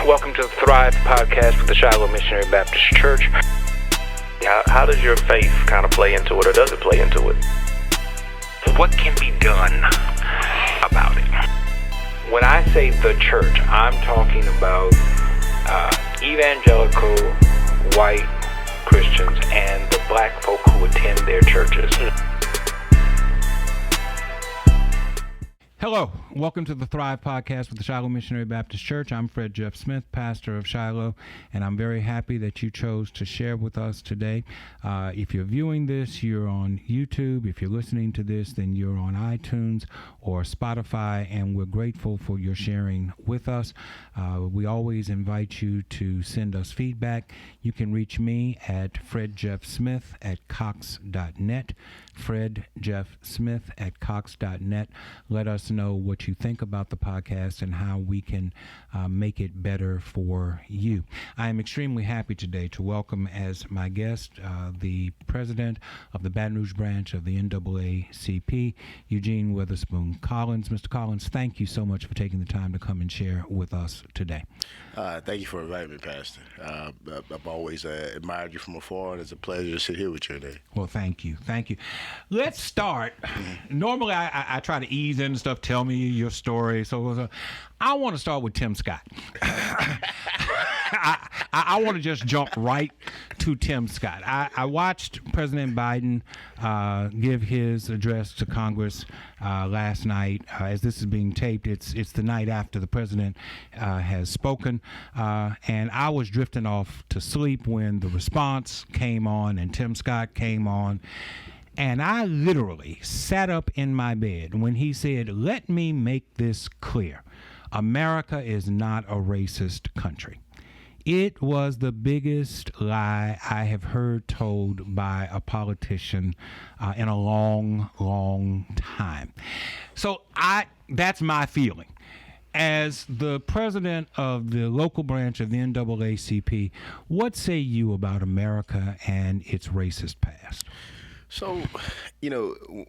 Welcome to the Thrive podcast with the Shiloh Missionary Baptist Church. How does your faith kind of play into it, or does it play into it? What can be done about it? When I say the church, I'm talking about evangelical white Christians and the black folk who attend their churches. Hello, welcome to the Thrive podcast with the Shiloh Missionary Baptist Church. I'm Fred Jeff Smith, pastor of Shiloh, and I'm very happy that you chose to share with us today. If you're viewing this, you're on YouTube. If you're listening to this, then you're on iTunes or Spotify, and we're grateful for your sharing with us. We always invite you to send us feedback. You can reach me at fredjeffsmith@cox.net, fredjeffsmith@cox.net. Let us know what you think about the podcast and how we can make it better for you. I am extremely happy today to welcome as my guest the president of the Baton Rouge branch of the NAACP, Eugene Weatherspoon Collins. Mr. Collins, thank you so much for taking the time to come and share with us today. Thank you for inviting me, Pastor. I've always admired you from afar, and it's a pleasure to sit here with you today. Well, thank you. Thank you. Let's start. Normally, I try to ease into stuff, tell me your story. So I want to start with Tim Scott. I want to just jump right to Tim Scott. I watched President Biden give his address to Congress last night. As this is being taped, it's the night after the president has spoken, and I was drifting off to sleep when the response came on and Tim Scott came on. And I literally sat up in my bed when he said, "Let me make this clear. America is not a racist country." It was the biggest lie I have heard told by a politician in a long, long time. So that's my feeling. As the president of the local branch of the NAACP, what say you about America and its racist past? So,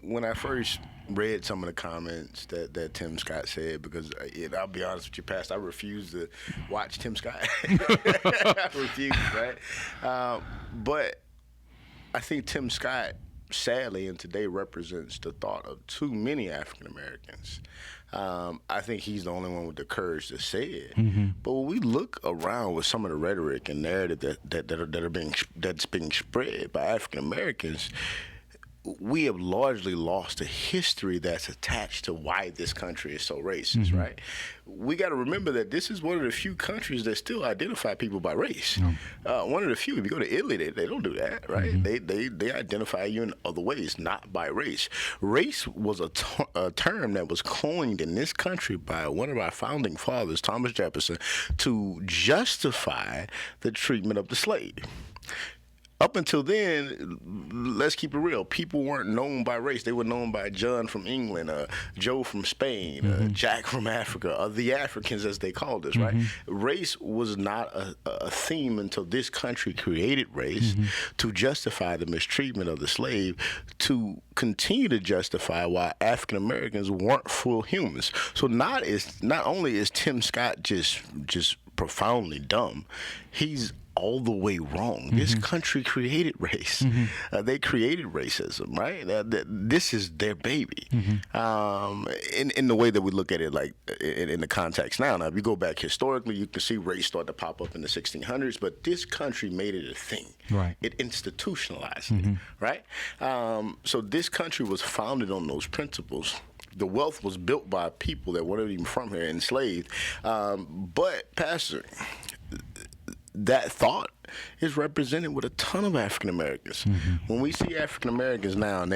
when I first read some of the comments that Tim Scott said, because I'll be honest with you, Pastor, I refuse to watch Tim Scott. I refuse, right? But I think Tim Scott, sadly, and today represents the thought of too many African Americans. I think he's the only one with the courage to say it. Mm-hmm. But when we look around with some of the rhetoric and narrative that's being spread by African Americans, we have largely lost the history that's attached to why this country is so racist, mm-hmm. right? We got to remember that this is one of the few countries that still identify people by race. Mm-hmm. One of the few. If you go to Italy, they don't do that, right? Mm-hmm. They identify you in other ways, not by race. Race was a term that was coined in this country by one of our founding fathers, Thomas Jefferson, to justify the treatment of the slave. Up until then, let's keep it real, people weren't known by race. They were known by John from England, Joe from Spain, mm-hmm. Jack from Africa, the Africans as they called us, mm-hmm. right? Race was not a theme until this country created race mm-hmm. to justify the mistreatment of the slave, to continue to justify why African Americans weren't full humans. So not only is Tim Scott just profoundly dumb, he's all the way wrong. Mm-hmm. This country created race. Mm-hmm. They created racism, right? This is their baby. Mm-hmm. In the way that we look at it, like in the context now. Now, if you go back historically, you can see race start to pop up in the 1600s, but this country made it a thing. Right. It institutionalized mm-hmm. it, right? So this country was founded on those principles. The wealth was built by people that weren't even from here, enslaved. But, Pastor, that thought is represented with a ton of African Americans. Mm-hmm. When we see African Americans now, and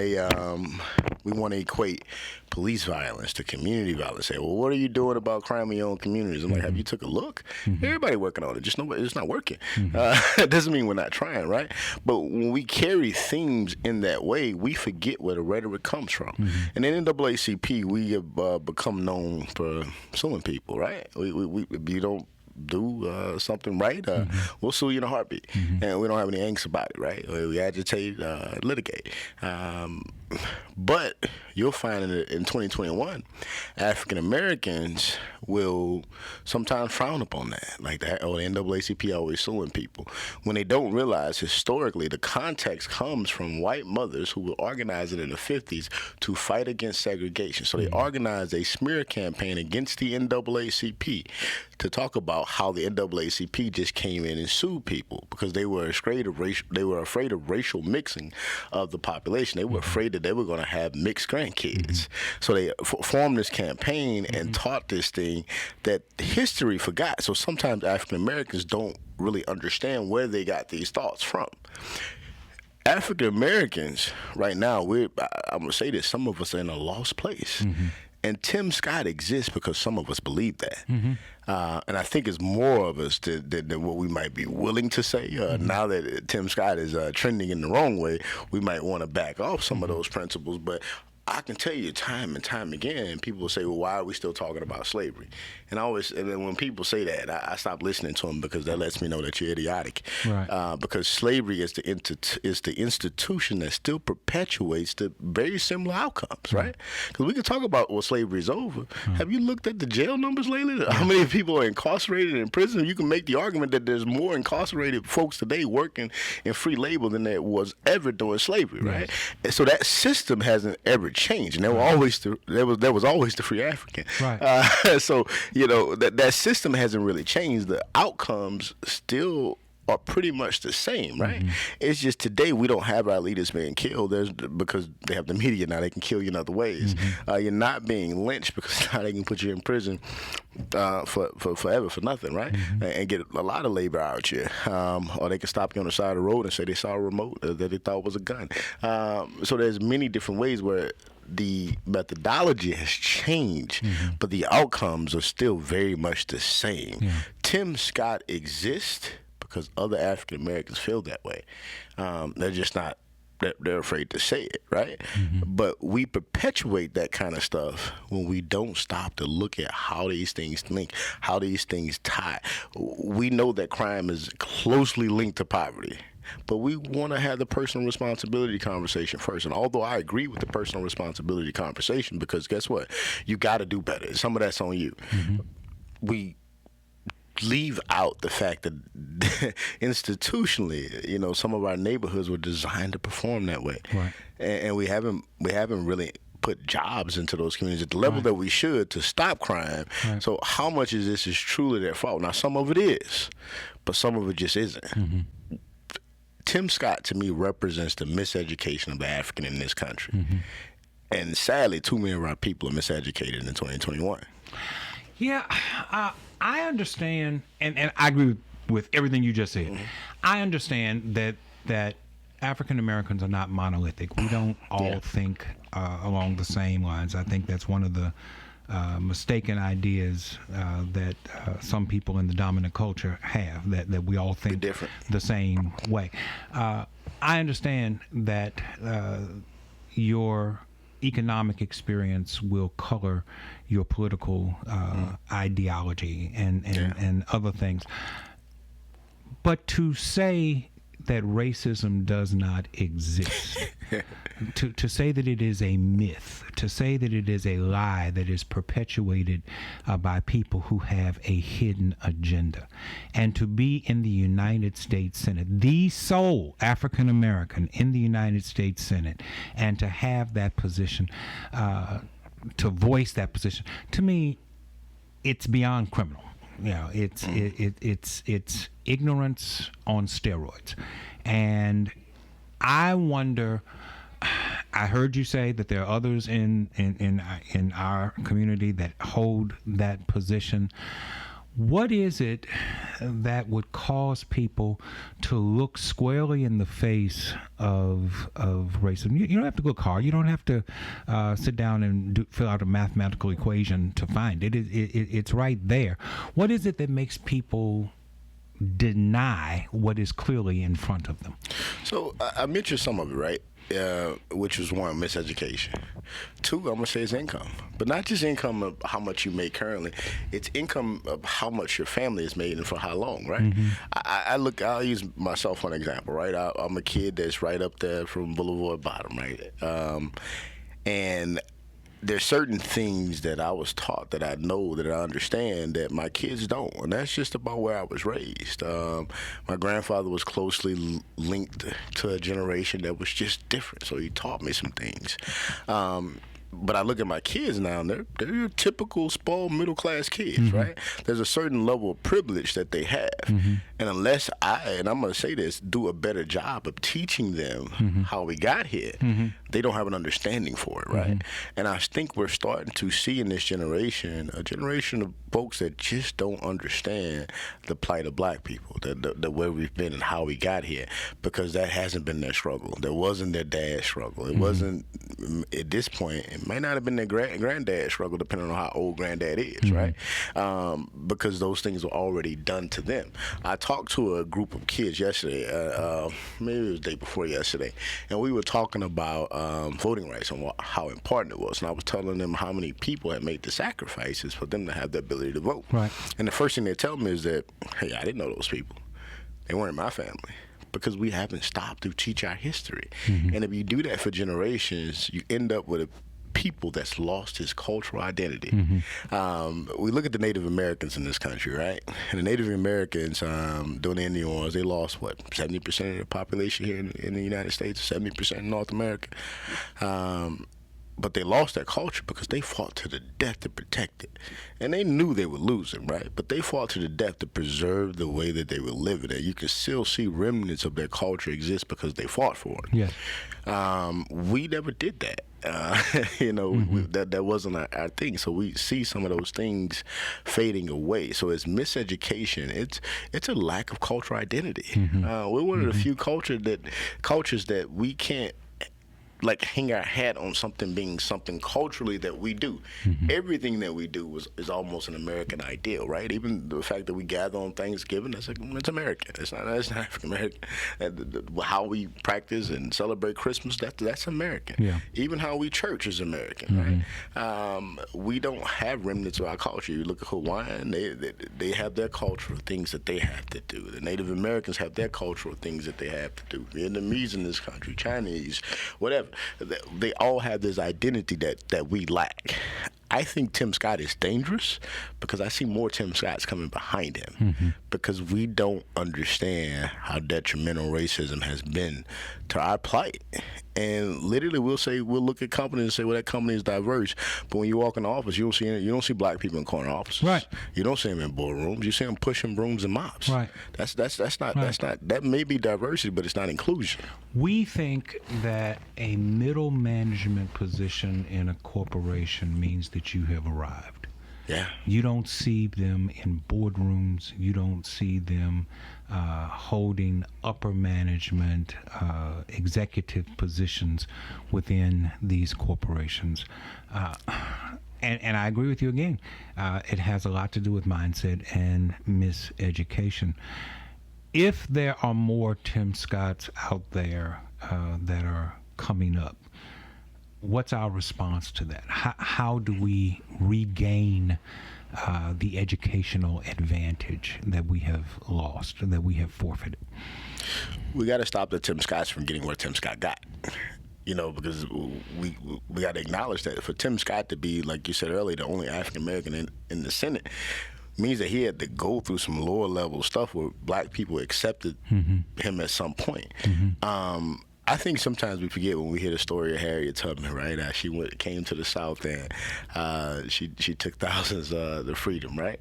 we want to equate police violence to community violence. Say, well, what are you doing about crime in your own communities? I'm like, have you took a look? Mm-hmm. Everybody working on it. Just know it's not working. Mm-hmm. It doesn't mean we're not trying, right? But when we carry themes in that way, we forget where the rhetoric comes from. Mm-hmm. And in NAACP, we have become known for suing people, right? We you don't do something right, mm-hmm. we'll sue you in a heartbeat. Mm-hmm. And we don't have any angst about it, right? We agitate, litigate. But you'll find in 2021, African Americans will sometimes frown upon that. Like the NAACP always suing people when they don't realize historically the context comes from white mothers who were organizing in the 50s to fight against segregation. So they organized a smear campaign against the NAACP to talk about how the NAACP just came in and sued people because they were afraid of racial mixing of the population. They were afraid that they were going to have mixed grandkids. So they formed this campaign and taught this thing that history forgot. So sometimes African Americans don't really understand where they got these thoughts from. African Americans right now, I'm going to say this, some of us are in a lost place. And Tim Scott exists because some of us believe that. And I think it's more of us than what we might be willing to say. Now that Tim Scott is trending in the wrong way, we might want to back off some of those principles. But I can tell you time and time again, people will say, well, why are we still talking about slavery? And then when people say that, I stop listening to them because that lets me know that you're idiotic. Right. Because slavery is the institution that still perpetuates the very similar outcomes, right? Because we can talk about, well, slavery is over. Have you looked at the jail numbers lately? How many people are incarcerated in prison? You can make the argument that there's more incarcerated folks today working in free labor than there was ever during slavery, right? And so that system hasn't ever changed, and there was always the free African. Right. So that system hasn't really changed. The outcomes still are pretty much the same, right? It's just today we don't have our leaders being killed because they have the media now. They can kill you in other ways. You're not being lynched because now they can put you in prison for forever for nothing, right? And get a lot of labor out here. Or they can stop you on the side of the road and say they saw a remote that they thought was a gun. So there's many different ways where the methodology has changed, but the outcomes are still very much the same. Tim Scott exists because other African Americans feel that way. They're just not, they're afraid to say it, right? But we perpetuate that kind of stuff when we don't stop to look at how these things link, how these things tie. We know that crime is closely linked to poverty, but we want to have the personal responsibility conversation first. And although I agree with the personal responsibility conversation, because guess what? You got to do better. Some of that's on you. We leave out the fact that institutionally, some of our neighborhoods were designed to perform that way. Right. And we haven't really put jobs into those communities at the level that we should to stop crime. Right. So how much of this is truly their fault? Now, some of it is, but some of it just isn't. Tim Scott, to me, represents the miseducation of the African in this country. And sadly, too many of our people are miseducated in 2021. Yeah, I understand, and I agree with everything you just said. I understand that African Americans are not monolithic. We don't all think along the same lines. I think that's one of the mistaken ideas that some people in the dominant culture have, that we all think the same way. I understand that your economic experience will color your political ideology and other things. But to say that racism does not exist, to say that it is a myth, to say that it is a lie that is perpetuated by people who have a hidden agenda, and to be in the United States Senate, the sole African American in the United States Senate, and to have that position, to voice that position, to me, it's beyond criminal. It's ignorance on steroids. And I wonder, I heard you say that there are others in our community that hold that position. What is it that would cause people to look squarely in the face of racism? You don't have to look hard. You don't have to sit down and fill out a mathematical equation to find it. It's right there. What is it that makes people deny what is clearly in front of them? So I mentioned some of it, right? Which was one, miseducation. Two, I'm gonna say is income, but not just income of how much you make currently. It's income of how much your family has made and for how long, right? Mm-hmm. I'll use myself for an example, right? I'm a kid that's right up there from Boulevard Baton, right? And there's certain things that I was taught that I know, that I understand, that my kids don't, and that's just about where I was raised. My grandfather was closely linked to a generation that was just different, so he taught me some things. But I look at my kids now, and they're your typical spoiled middle-class kids, Mm-hmm. right? There's a certain level of privilege that they have. Mm-hmm. And unless and I'm going to say this, do a better job of teaching them Mm-hmm. how we got here, they don't have an understanding for it, right? And I think we're starting to see in this generation, a generation of folks that just don't understand the plight of black people, the where we've been and how we got here, because that hasn't been their struggle. That wasn't their dad's struggle. It wasn't, at this point, it might not have been their granddad's struggle, depending on how old granddad is, right? Because those things were already done to them. I talked to a group of kids yesterday, maybe it was the day before yesterday, and we were talking about voting rights and how important it was. And I was telling them how many people had made the sacrifices for them to have the ability to vote. Right. And the first thing they tell me is that, hey, I didn't know those people. They weren't my family. Because we haven't stopped to teach our history. And if you do that for generations, you end up with a people that's lost his cultural identity. We look at the Native Americans in this country, right? And the Native Americans during the Indian Wars, they lost, 70% of the population here in the United States, 70% in North America. But they lost that culture because they fought to the death to protect it. And they knew they were losing, right? But they fought to the death to preserve the way that they were living. And you can still see remnants of their culture exist because they fought for it. Yes. We never did that. That wasn't our thing. So we see some of those things fading away. So it's miseducation. It's a lack of cultural identity. We're one of the few cultures that we can't hang our hat on something being something culturally that we do. Everything that we do is almost an American ideal, right? Even the fact that we gather on Thanksgiving, it's American. It's not African American. How we practice and celebrate Christmas, that's American. Yeah. Even how we church is American, right? We don't have remnants of our culture. You look at Hawaiian, they have their cultural things that they have to do. The Native Americans have their cultural things that they have to do. Vietnamese in this country, Chinese, whatever. They all have this identity that we lack. I think Tim Scott is dangerous because I see more Tim Scotts coming behind him because we don't understand how detrimental racism has been to our plight. And literally, we'll look at companies and say, well, that company is diverse. But when you walk in the office, you don't see black people in corner offices. Right. You don't see them in boardrooms. You see them pushing brooms and mops. Right. That may be diversity, but it's not inclusion. We think that a middle management position in a corporation means that you have arrived. Yeah. You don't see them in boardrooms. You don't see them holding upper management, executive positions within these corporations. And I agree with you again. It has a lot to do with mindset and miseducation. If there are more Tim Scotts out there that are coming up, what's our response to that? How do we regain the educational advantage that we have lost, that we have forfeited? We got to stop the Tim Scotts from getting what Tim Scott got. Because we got to acknowledge that for Tim Scott to be, like you said earlier, the only African American in the Senate means that he had to go through some lower level stuff where black people accepted him at some point. I think sometimes we forget when we hear the story of Harriet Tubman, right? She came to the South and she took thousands the freedom, right?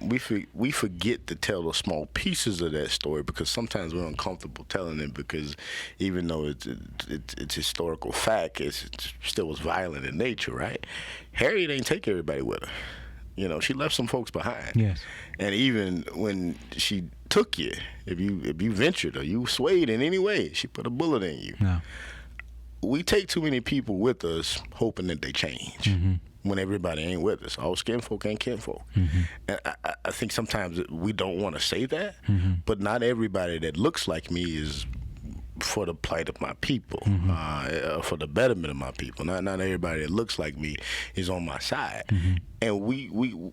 We forget to tell the small pieces of that story because sometimes we're uncomfortable telling it because even though it's historical fact, it still was violent in nature, right? Harriet ain't take everybody with her. She left some folks behind. Yes. And even when she took you, if you ventured or you swayed in any way, she put a bullet in you. No. We take too many people with us hoping that they change. when everybody ain't with us. All skin folk ain't kinfolk. And I think sometimes we don't want to say that, but not everybody that looks like me is for the plight of my people, for the betterment of my people. Not everybody that looks like me is on my side. And we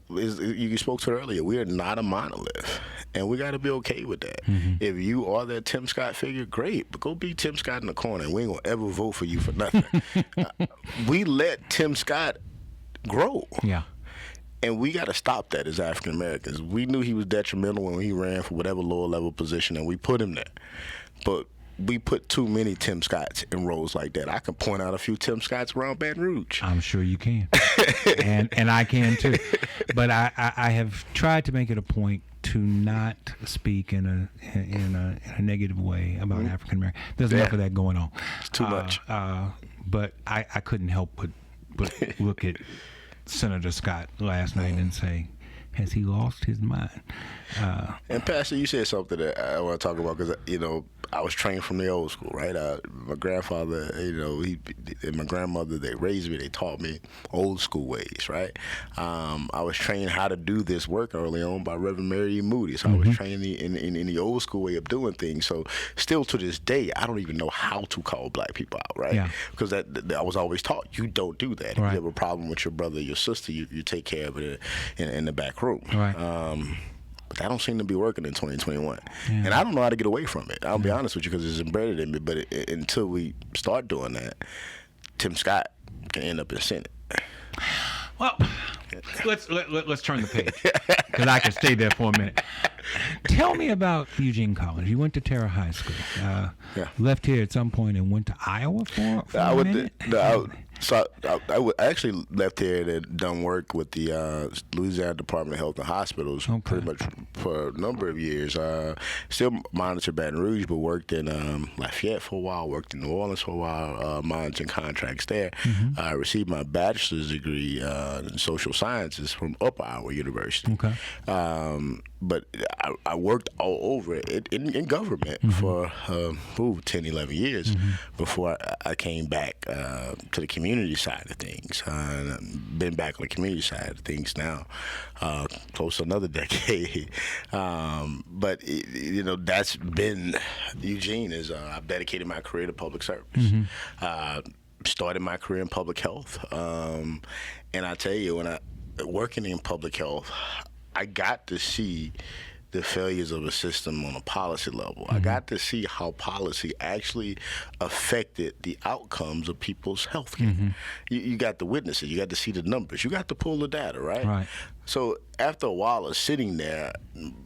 you spoke to it earlier, we are not a monolith. And we got to be okay with that. If you are that Tim Scott figure, great, but go be Tim Scott in the corner, and we ain't going to ever vote for you for nothing. We let Tim Scott grow. Yeah. And we got to stop that as African Americans. We knew he was detrimental when he ran for whatever lower level position, and we put him there. But we put too many Tim Scotts in roles like that. I can point out a few Tim Scotts around Baton Rouge. I'm sure you can, and I can too. But I have tried to make it a point to not speak in a negative way about African American. There's enough of that going on. It's too much. But I couldn't help but look at Senator Scott last night and say, has he lost his mind? And Pastor, you said something that I want to talk about because, I was trained from the old school, right? My grandfather, and my grandmother, they raised me, they taught me old school ways, right? I was trained how to do this work early on by Reverend Mary E. Moody. So I was trained in the old school way of doing things. So still to this day, I don't even know how to call black people out, right? Yeah. Because that I was always taught, you don't do that. Right. If you have a problem with your brother or your sister, you take care of it in the back room. Right. But that don't seem to be working in 2021. Yeah. And I don't know how to get away from it. I'll be honest with you because it's embedded in me. But until we start doing that, Tim Scott can end up in Senate. Well, let's turn the page because I can stay there for a minute. Tell me about Eugene College. You went to Terra High School. Left here at some point and went to Iowa for a minute? I actually left here and done work with the Louisiana Department of Health and Hospitals pretty much for a number of years. Still monitored Baton Rouge, but worked in Lafayette for a while, worked in New Orleans for a while, monitoring contracts there. I received my bachelor's degree in social sciences from Upper Iowa University. Okay. But I worked all over it in government for 10, 11 years before I came back to the community side of things. Been back on the community side of things now, close to another decade. But that's been Eugene. I've dedicated my career to public service. Started my career in public health, and I tell you, when I working in public health, I got to see the failures of a system on a policy level. I got to see how policy actually affected the outcomes of people's health care. You got to witness it. You got to see the numbers. You got to pull the data, right? So after a while of sitting there,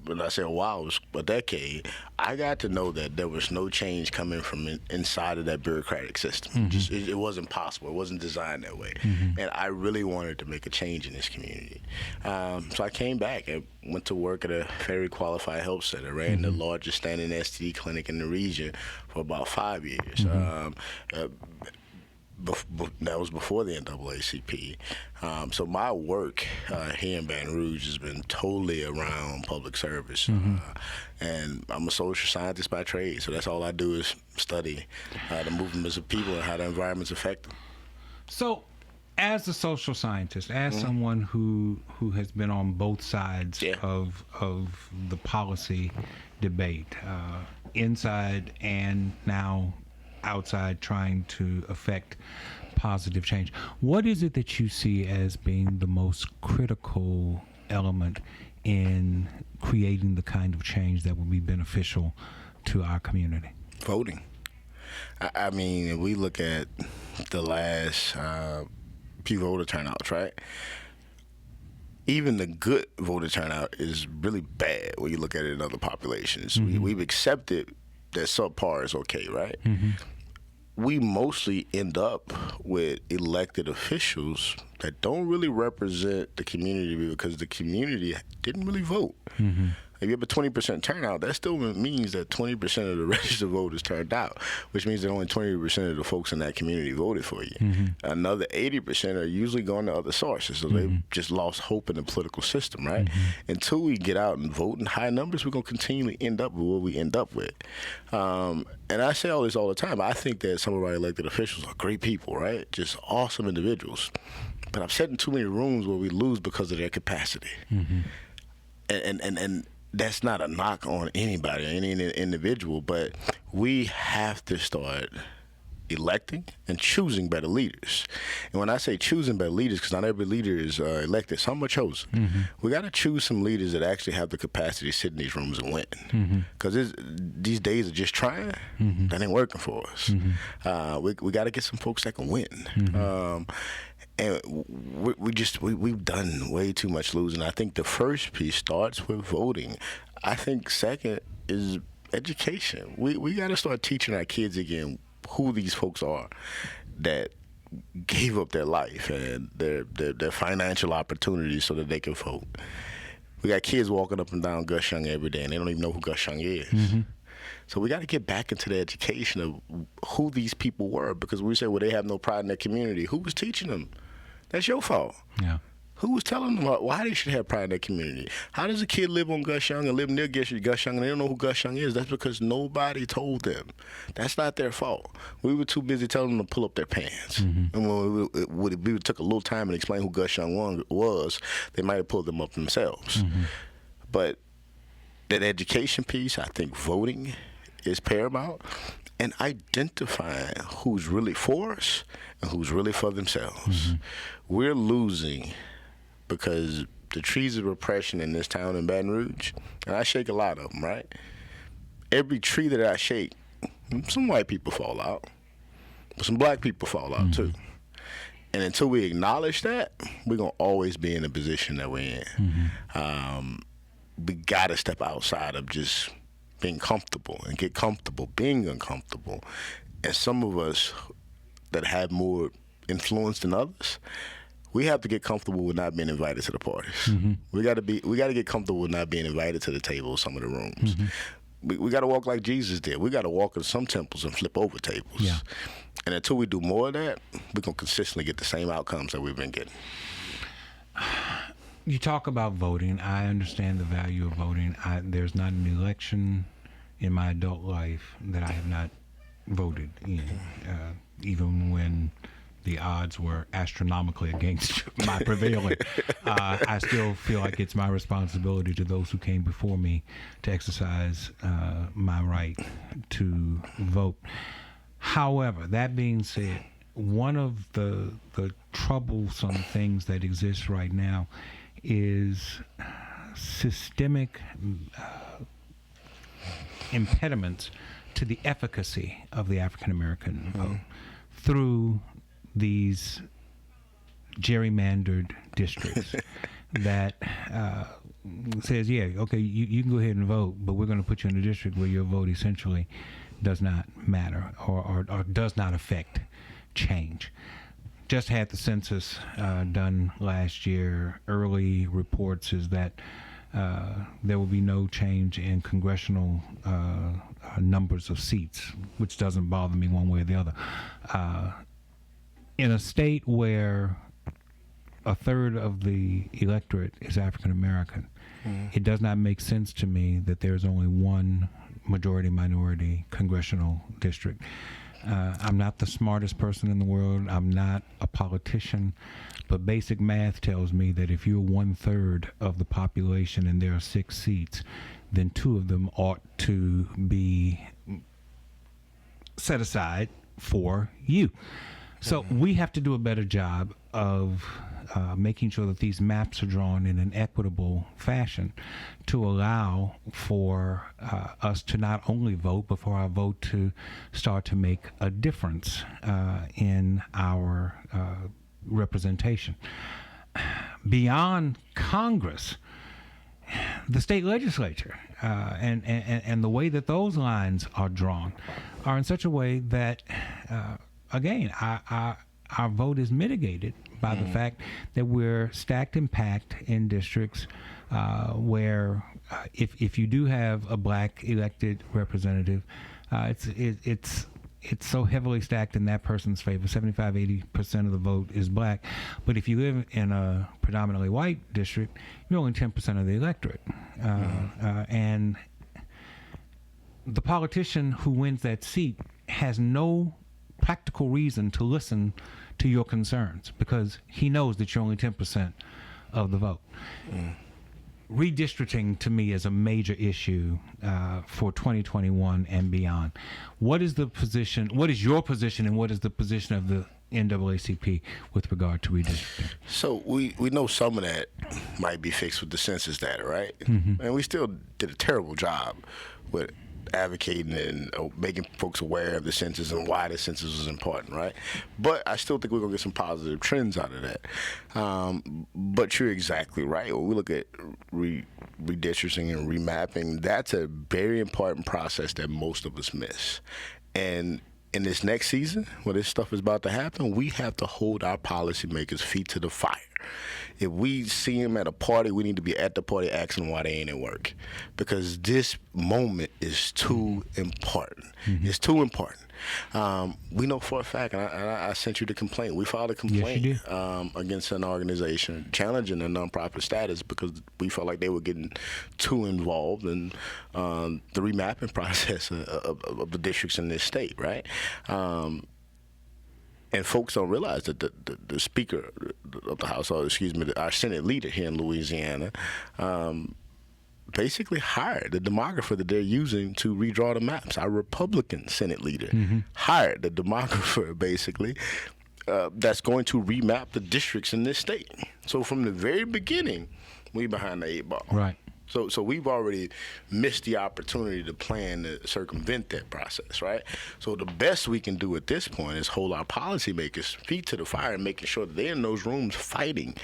when I say a while, it was a decade, I got to know that there was no change coming from inside of that bureaucratic system. It wasn't possible. It wasn't designed that way. And I really wanted to make a change in this community. So I came back and went to work at a Federally Qualified Health Center, ran the largest standing STD clinic in the region for about 5 years. That was before the NAACP. So my work here in Baton Rouge has been totally around public service. And I'm a social scientist by trade, so that's all I do is study the movements of people and how the environments affect them. So as a social scientist, as someone who has been on both sides of the policy debate, inside and now outside trying to affect positive change, what is it that you see as being the most critical element in creating the kind of change that will be beneficial to our community? Voting. I mean, if we look at the last few voter turnouts, right? Even the good voter turnout is really bad when you look at it in other populations. We've accepted that subpar is okay, right? We mostly end up with elected officials that don't really represent the community because the community didn't really vote. If you have a 20% turnout, that still means that 20% of the registered voters turned out, which means that only 20% of the folks in that community voted for you. Another 80% are usually going to other sources, so they've just lost hope in the political system, right? Until we get out and vote in high numbers, we're going to continually end up with what we end up with. And I say all this all the time. I think that some of our elected officials are great people, right? Just awesome individuals. But I've sat in too many rooms where we lose because of their capacity. And that's not a knock on anybody, any individual, but we have to start electing and choosing better leaders. And when I say choosing better leaders, because not every leader is elected, some are chosen. We got to choose some leaders that actually have the capacity to sit in these rooms and win. Because these days of just trying, that ain't working for us. We got to get some folks that can win. And we've done way too much losing. I think the first piece starts with voting. I think second is education. We got to start teaching our kids again who these folks are that gave up their life and their financial opportunities so that they can vote. We got kids walking up and down Gus Young every day, and they don't even know who Gus Young is. So we got to get back into the education of who these people were, because we say, well, they have no pride in their community. Who was teaching them? That's your fault. Yeah. Who was telling them why they should have pride in their community? How does a kid live on Gus Young and live near Gus Young and they don't know who Gus Young is? That's because nobody told them. That's not their fault. We were too busy telling them to pull up their pants. And when we took a little time and explain who Gus Young was, they might have pulled them up themselves. But that education piece, I think voting is paramount, and identifying who's really for us and who's really for themselves. We're losing because the trees of repression in this town in Baton Rouge, and I shake a lot of them, right? Every tree that I shake, some white people fall out, but some black people fall out too. And until we acknowledge that, we're going to always be in the position that we're in. We got to step outside of just being comfortable and get comfortable being uncomfortable. And some of us that have more influence than others, we have to get comfortable with not being invited to the parties. We got to get comfortable with not being invited to the table of some of the rooms. We got to walk like Jesus did. We got to walk in some temples and flip over tables. And until we do more of that, we're going to consistently get the same outcomes that we've been getting. You talk about voting. I understand the value of voting. There's not an election in my adult life that I have not voted in, even when the odds were astronomically against my prevailing. I still feel like it's my responsibility to those who came before me to exercise my right to vote. However, that being said, one of the troublesome things that exists right now is systemic impediments to the efficacy of the African American vote through these gerrymandered districts that says, yeah, okay, you can go ahead and vote, but we're going to put you in a district where your vote essentially does not matter or does not affect change. Just had the census done last year. Early reports is that there will be no change in congressional numbers of seats, which doesn't bother me one way or the other. In a state where a third of the electorate is African American, it does not make sense to me that there's only one majority-minority congressional district. I'm not the smartest person in the world. I'm not a politician, but basic math tells me that if you're 1/3 of the population and there are 6 seats, then 2 of them ought to be set aside for you. So we have to do a better job of making sure that these maps are drawn in an equitable fashion to allow for us to not only vote, but for our vote to start to make a difference in our representation. Beyond Congress, the state legislature and the way that those lines are drawn are in such a way that, again, our vote is mitigated by the fact that we're stacked and packed in districts where if you do have a black elected representative, it's so heavily stacked in that person's favor. 75-80% of the vote is black. But if you live in a predominantly white district, you're only 10% of the electorate. And the politician who wins that seat has no practical reason to listen to your concerns because he knows that you're only 10% of the vote. Redistricting to me is a major issue for 2021 and beyond. What is the position? What is your position, and what is the position of the NAACP with regard to redistricting? So we know some of that might be fixed with the census data, right? And we still did a terrible job with advocating and making folks aware of the census and why the census was important, right? But I still think we're going to get some positive trends out of that. But you're exactly right. When we look at redistricting and remapping, that's a very important process that most of us miss. And in this next season, when this stuff is about to happen, we have to hold our policymakers' feet to the fire. If we see them at a party, we need to be at the party asking them why they ain't at work. Because this moment is too important. It's too important. We know for a fact, and I sent you the complaint. We filed a complaint against an organization challenging their nonprofit status because we felt like they were getting too involved in the remapping process of the districts in this state, right? And folks don't realize that the Speaker of the House, or excuse me, our Senate leader here in Louisiana, basically hired the demographer that they're using to redraw the maps. Our Republican Senate leader hired the demographer, basically, that's going to remap the districts in this state. So from the very beginning, we behind the 8 ball. Right. So we've already missed the opportunity to plan to circumvent that process, right? So the best we can do at this point is hold our policymakers' feet to the fire and making sure that they're in those rooms fighting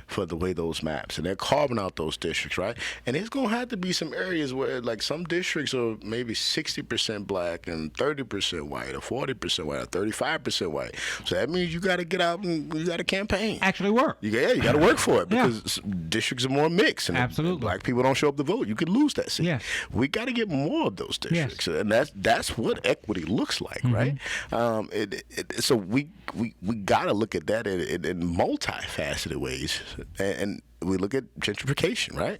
for the way those maps, and they're carving out those districts, right? And it's going to have to be some areas where, like, some districts are maybe 60% black and 30% white, or 40% white, or 35% white. So that means you got to get out and you got to campaign. Actually work. You got to work for it because districts are more mixed. And Absolutely. Black people don't show up to vote, you could lose that seat. Yes. We got to get more of those districts, and that's what equity looks like, right? So we got to look at that in multifaceted ways, and we look at gentrification, right?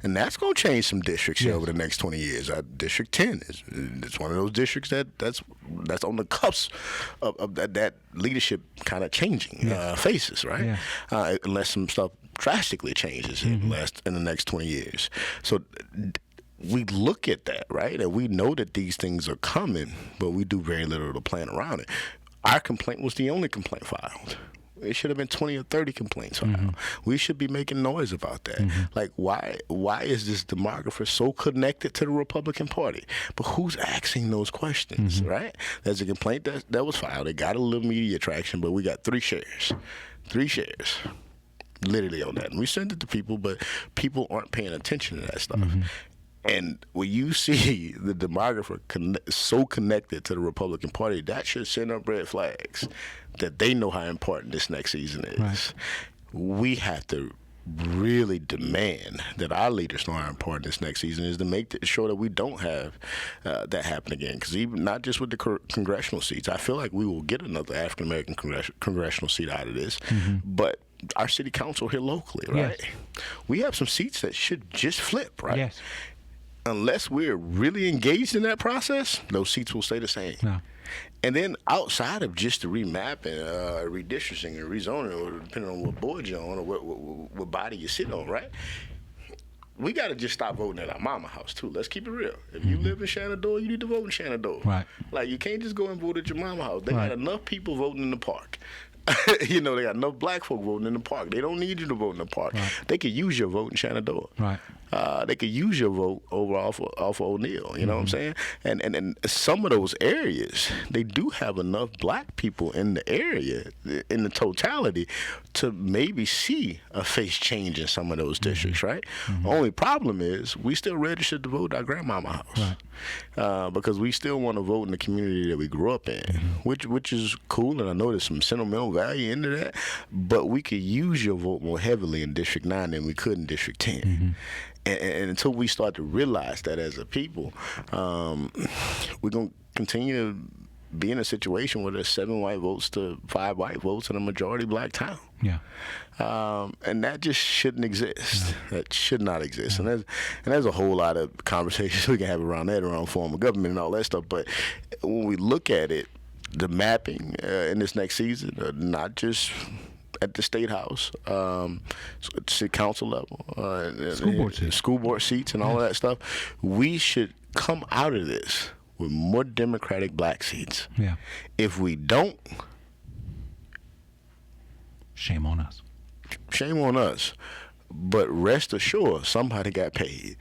And that's going to change some districts here over the next 20 years. District 10 it's one of those districts that's on the cusp of that leadership kind of changing faces, right? Unless some stuff drastically changes in the next 20 years. So we look at that, right? And we know that these things are coming, but we do very little to plan around it. Our complaint was the only complaint filed. It should have been 20 or 30 complaints filed. We should be making noise about that. Like, why is this demographer so connected to the Republican Party? But who's asking those questions, right? There's a complaint that was filed. It got a little media traction, but we got 3 shares. 3 shares. Literally on that. And we send it to people, but people aren't paying attention to that stuff. And when you see the demographer so connected to the Republican Party, that should send up red flags that they know how important this next season is. Right. We have to really demand that our leaders know how important this next season is to make sure that we don't have that happen again. Because even not just with the congressional seats, I feel like we will get another African American congressional seat out of this, but our city council here locally, right? Yes. We have some seats that should just flip, right? Yes. Unless we're really engaged in that process, those seats will stay the same. No. And then outside of just the remapping, redistricting, and rezoning, or depending on what board you're on or what body you sit on, right? We got to just stop voting at our mama house, too. Let's keep it real. If you live in Shenandoah, you need to vote in Shenandoah. Right. Like, you can't just go and vote at your mama house. They got enough people voting in the park. They got enough black folk voting in the park. They don't need you to vote in the park. Right. They could use your vote in Shenandoah. Right. they could use your vote over off of O'Neill. You know what I'm saying? And some of those areas, they do have enough black people in the area, in the totality, to maybe see a face change in some of those districts, right? Only problem is we still registered to vote at our grandmama's house, because we still want to vote in the community that we grew up in, which is cool, and I know there's some sentimental value into that, but we could use your vote more heavily in District 9 than we could in District 10. And until we start to realize that as a people, we're going to continue to be in a situation where there's 7 white votes to 5 white votes in a majority black town. Yeah. And that just shouldn't exist. That should not exist. And there's a whole lot of conversations we can have around that, around form of government and all that stuff. But when we look at it, the mapping in this next season, not just at the State House, city council level, school board seats and all of that stuff, we should come out of this with more Democratic black seats. Yeah. If we don't, shame on us. Shame on us. But rest assured, somebody got paid.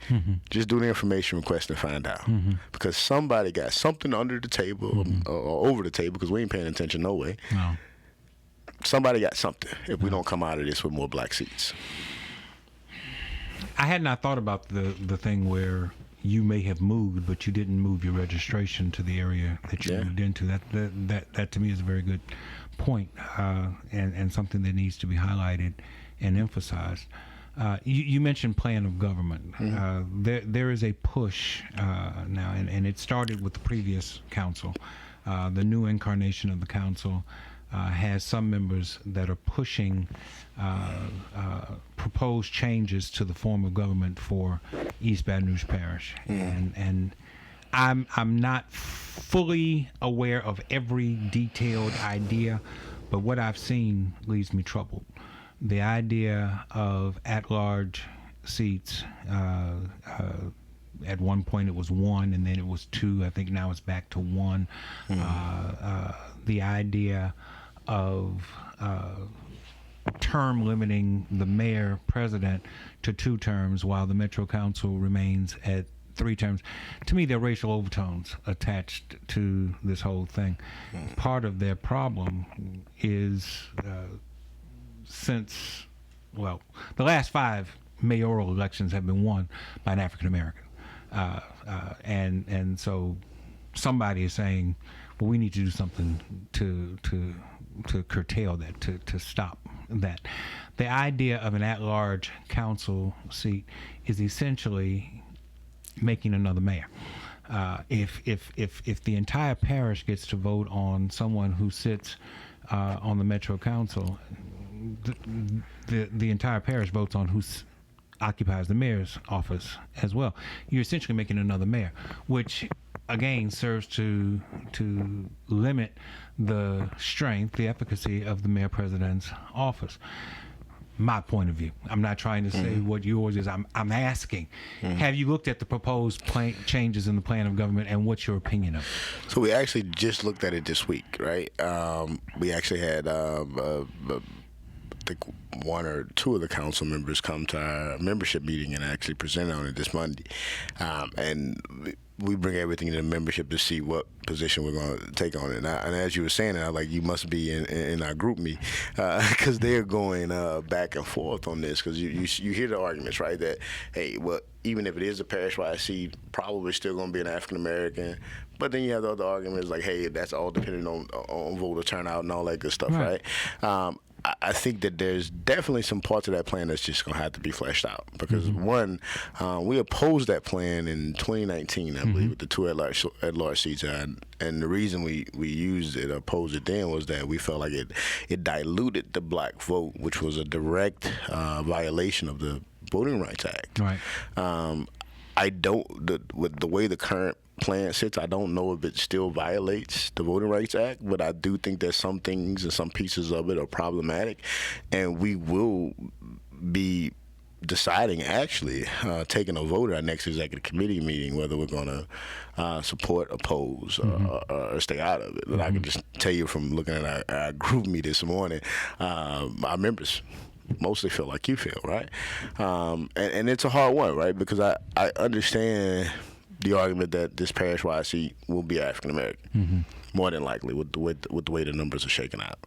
Just do the information request and find out. Because somebody got something under the table or over the table, because we ain't paying attention no way. No. Somebody got something if we don't come out of this with more black seats. I had not thought about the thing where you may have moved, but you didn't move your registration to the area that you moved into. That to me is a very good point, and something that needs to be highlighted and emphasized. You mentioned plan of government. There is a push now, and it started with the previous council. The new incarnation of the council has some members that are pushing proposed changes to the form of government for East Baton Rouge Parish, and I'm not fully aware of every detailed idea, but what I've seen leaves me troubled. The idea of at-large seats, at one point it was 1, and then it was 2. I think now it's back to 1. The idea of term limiting the mayor president to 2 terms while the Metro Council remains at 3 terms. To me, there are racial overtones attached to this whole thing. Part of their problem is since, well, the last 5 mayoral elections have been won by an African American, and so somebody is saying, well, we need to do something to curtail that, to stop that. The idea of an at-large council seat is essentially making another mayor. If the entire parish gets to vote on someone who sits on the Metro Council, the entire parish votes on who occupies the mayor's office as well. You're essentially making another mayor, which again serves to limit the strength, the efficacy of the mayor president's office. My point of view. I'm not trying to say what yours is. I'm asking, have you looked at the proposed changes in the plan of government, and what's your opinion of it? So we actually just looked at it this week, right? We actually had I think 1 or 2 of the council members come to our membership meeting and actually present on it this Monday. And we bring everything to the membership to see what position we're going to take on it. And as you were saying, I like, you must be in our group me, because they're going back and forth on this, because you hear the arguments, right, that, hey, well, even if it is a parish-wide seat, probably still going to be an African-American. But then you have the other arguments like, hey, that's all depending on voter turnout and all that good stuff, right? I think that there's definitely some parts of that plan that's just going to have to be fleshed out, because one, we opposed that plan in 2019, I believe, with the 2 at-large seats, and the reason we used it, opposed it then, was that we felt like it diluted the black vote, which was a direct violation of the Voting Rights Act. Right. With the way the current plan sits, I don't know if it still violates the Voting Rights Act, but I do think that some things and some pieces of it are problematic, and we will be deciding, actually, taking a vote at our next executive committee meeting, whether we're going to support, oppose, or stay out of it. And I can just tell you from looking at our group meet this morning, our members mostly feel like you feel, right? And it's a hard one, right? Because I understand the argument that this parish-wide seat will be African American, more than likely, with the way the numbers are shaking out.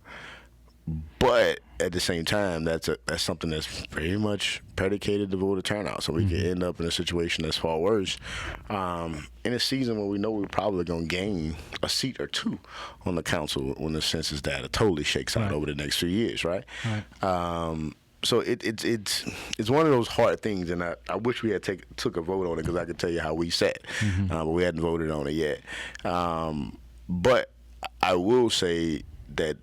But at the same time, that's something that's very much predicated to voter turnout. So we could end up in a situation that's far worse in a season where we know we're probably going to gain a seat or two on the council when the census data totally shakes out over the next few years, right? So it's one of those hard things, and I wish we had took a vote on it, because I could tell you how we sat, but we hadn't voted on it yet. But I will say that,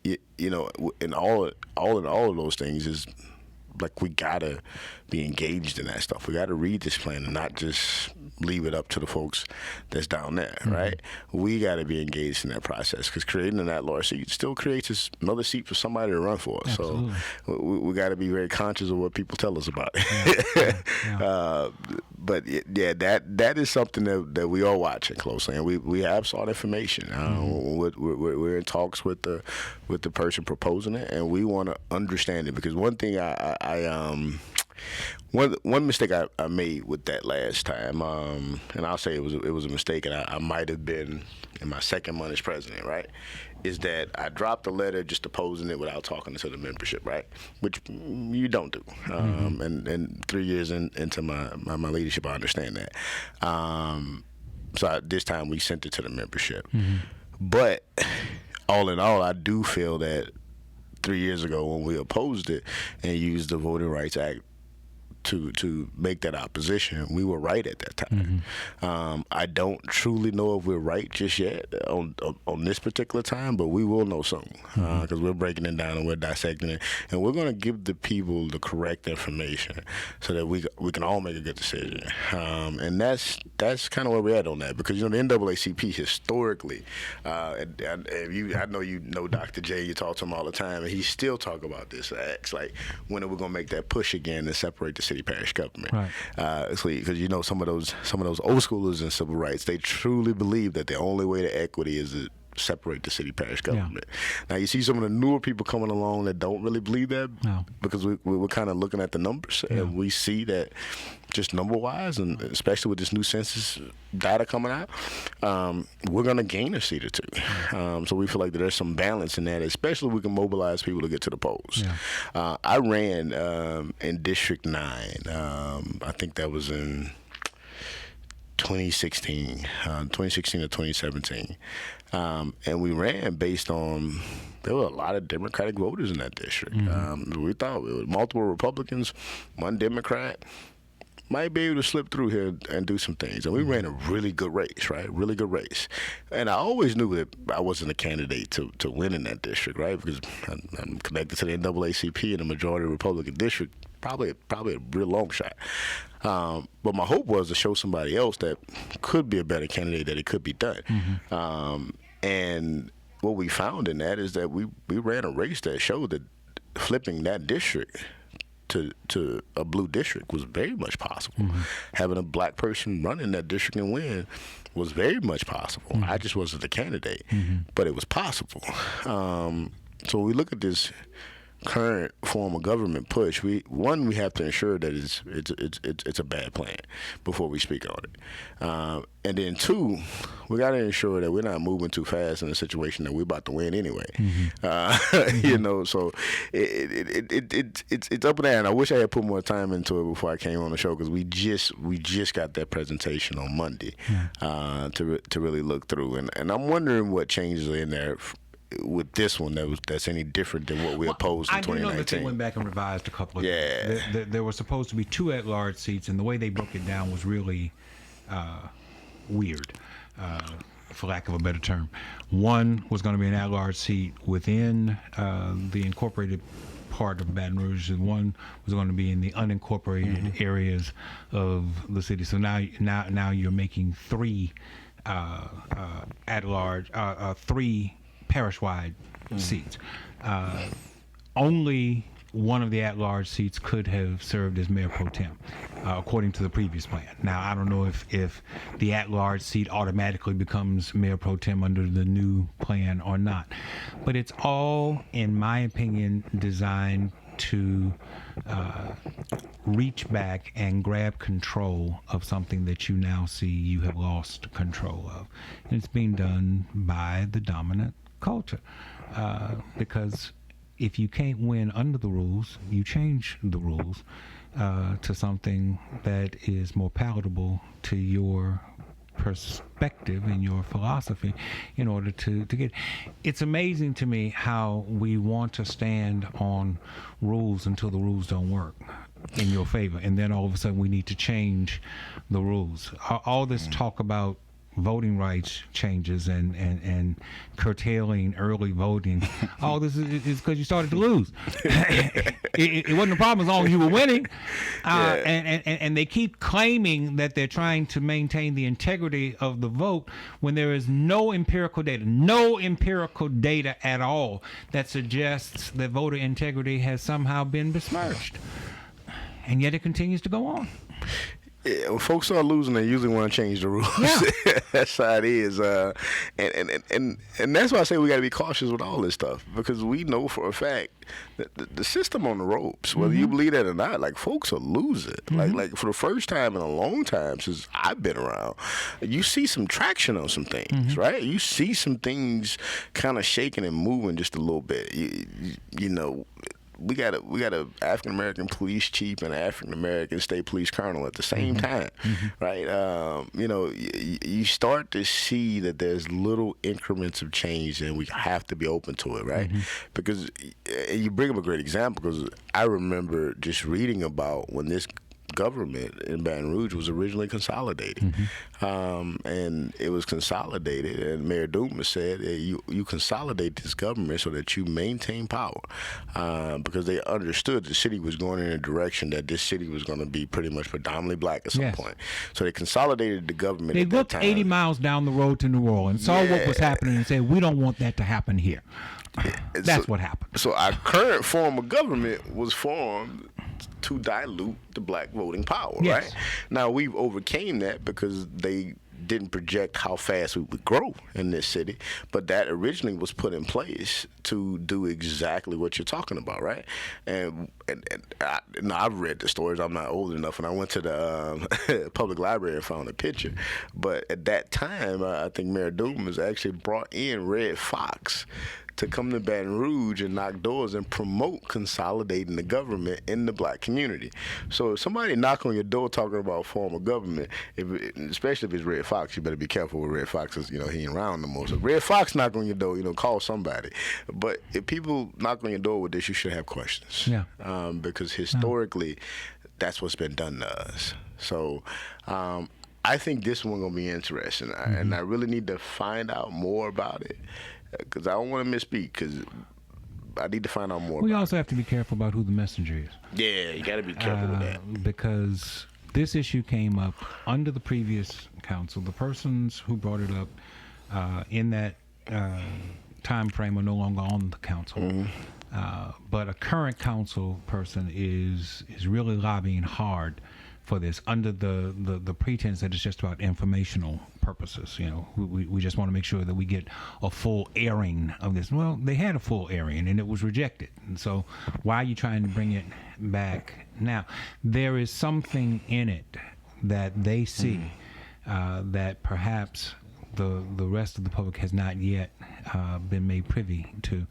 you know, in all of those things is, like, we gotta be engaged in that stuff. We gotta read this plan and not just leave it up to the folks that's down there, right? We gotta be engaged in that process, because creating an at-large seat still creates another seat for somebody to run for. Absolutely. So we gotta be very conscious of what people tell us about it. But yeah, that is something that we are watching closely, and we have sought information. We're in talks with the person proposing it, and we want to understand it, because one thing one mistake I made with that last time, and I'll say it was a mistake, and I might have been in my second month as president, right? Is that I dropped a letter just opposing it without talking to the membership, right? Which you don't do. And 3 years into my leadership, I understand that. So this time we sent it to the membership. But all in all, I do feel that 3 years ago when we opposed it and used the Voting Rights Act to make that opposition, we were right at that time. I don't truly know if we're right just yet on this particular time, but we will know soon, because we're breaking it down and we're dissecting it, and we're going to give the people the correct information so that we can all make a good decision. And that's kind of where we're at on that, because, you know, the NAACP historically, I know you know Dr. J, you talk to him all the time, and he still talk about this. It's like, when are we going to make that push again and separate the city parish government? Because, you know, some of those old schoolers in civil rights, they truly believe that the only way to equity is to separate the city parish government. Now you see some of the newer people coming along that don't really believe that, because we're kind of looking at the numbers, and we see that just number wise, and especially with this new census data coming out, we're going to gain a seat or two. So we feel like there's some balance in that, especially if we can mobilize people to get to the polls. I ran in District 9. I think that was in 2016 or 2017. And we ran based on, there were a lot of Democratic voters in that district. We thought it was multiple Republicans, one Democrat, might be able to slip through here and do some things. And we ran a really good race, right? Really good race. And I always knew that I wasn't a candidate to win in that district, right? Because I'm connected to the NAACP in a majority Republican district, probably a real long shot. But my hope was to show somebody else that could be a better candidate, that it could be done. And what we found in that is that we ran a race that showed that flipping that district to a blue district was very much possible. Having a black person run in that district and win was very much possible. I just wasn't the candidate, but it was possible. So when we look at this current form of government push, we have to ensure that it's a bad plan before we speak on it, and then two, we got to ensure that we're not moving too fast in a situation that we're about to win anyway. You know, so it's up in there, and I wish I had put more time into it before I came on the show, because we just got that presentation on Monday to really look through, and I'm wondering what changes are in there with this one that's any different than what we opposed in 2019. I do know that they went back and revised a couple of things. There were supposed to be 2 at-large seats, and the way they broke it down was really weird, for lack of a better term. One was going to be an at-large seat within the incorporated part of Baton Rouge, and one was going to be in the unincorporated areas of the city. So now you're making 3 at-large, 3 parish-wide seats. Only one of the at-large seats could have served as mayor pro tem, according to the previous plan. Now, I don't know if the at-large seat automatically becomes mayor pro tem under the new plan or not, but it's all, in my opinion, designed to reach back and grab control of something that you now see you have lost control of. And it's being done by the dominant culture. Because if you can't win under the rules, you change the rules to something that is more palatable to your perspective and your philosophy in order to get. It's amazing to me how we want to stand on rules until the rules don't work in your favor, and then all of a sudden we need to change the rules. All this talk about voting rights changes and curtailing early voting, all this is because you started to lose. It wasn't a problem as long as you were winning. And they keep claiming that they're trying to maintain the integrity of the vote when there is no empirical data at all that suggests that voter integrity has somehow been besmirched. And yet it continues to go on. Yeah, when folks start losing, they usually want to change the rules. Yeah. That's how it is. And that's why I say we got to be cautious with all this stuff, because we know for a fact that the system on the ropes, whether you believe that or not, like, folks are losing. Like for the first time in a long time since I've been around, you see some traction on some things, right? You see some things kind of shaking and moving just a little bit. You know, we got a African American police chief and an African American state police colonel at the same time, right? You know, you start to see that there's little increments of change, and we have to be open to it, right? Because you bring up a great example, because I remember just reading about when this government in Baton Rouge was originally consolidated, and it was consolidated, and Mayor Dumas said, hey, you consolidate this government so that you maintain power, because they understood the city was going in a direction that this city was going to be pretty much predominantly black at some point. So they consolidated the government. They at that looked time. 80 miles down the road to New Orleans, saw what was happening, and said, we don't want that to happen here. That's what happened. So our current form of government was formed to dilute the black voting power, right? Now, we've overcame that because they didn't project how fast we would grow in this city, but that originally was put in place to do exactly what you're talking about, right? And I've read the stories. I'm not old enough, and I went to the public library and found a picture. But at that time, I think Mayor Dumas actually brought in Red Fox to come to Baton Rouge and knock doors and promote consolidating the government in the black community. So if somebody knock on your door talking about form of government, especially if it's Red Fox, you better be careful with Red Fox, because, you know, he ain't around no more. So Red Fox knock on your door, you know, call somebody. But if people knock on your door with this, you should have questions. Because historically, that's what's been done to us. So I think this one going to be interesting, and I really need to find out more about it, because I don't want to misspeak, because I need to find out more. We also have to be careful about who the messenger is. Yeah, you got to be careful with that. Because this issue came up under the previous council. The persons who brought it up in that time frame are no longer on the council. But a current council person is really lobbying hard for this under the pretense that it's just about informational purposes. You know, we just want to make sure that we get a full airing of this. Well, they had a full airing and it was rejected. And so why are you trying to bring it back now? There is something in it that they see that perhaps the rest of the public has not yet been made privy to,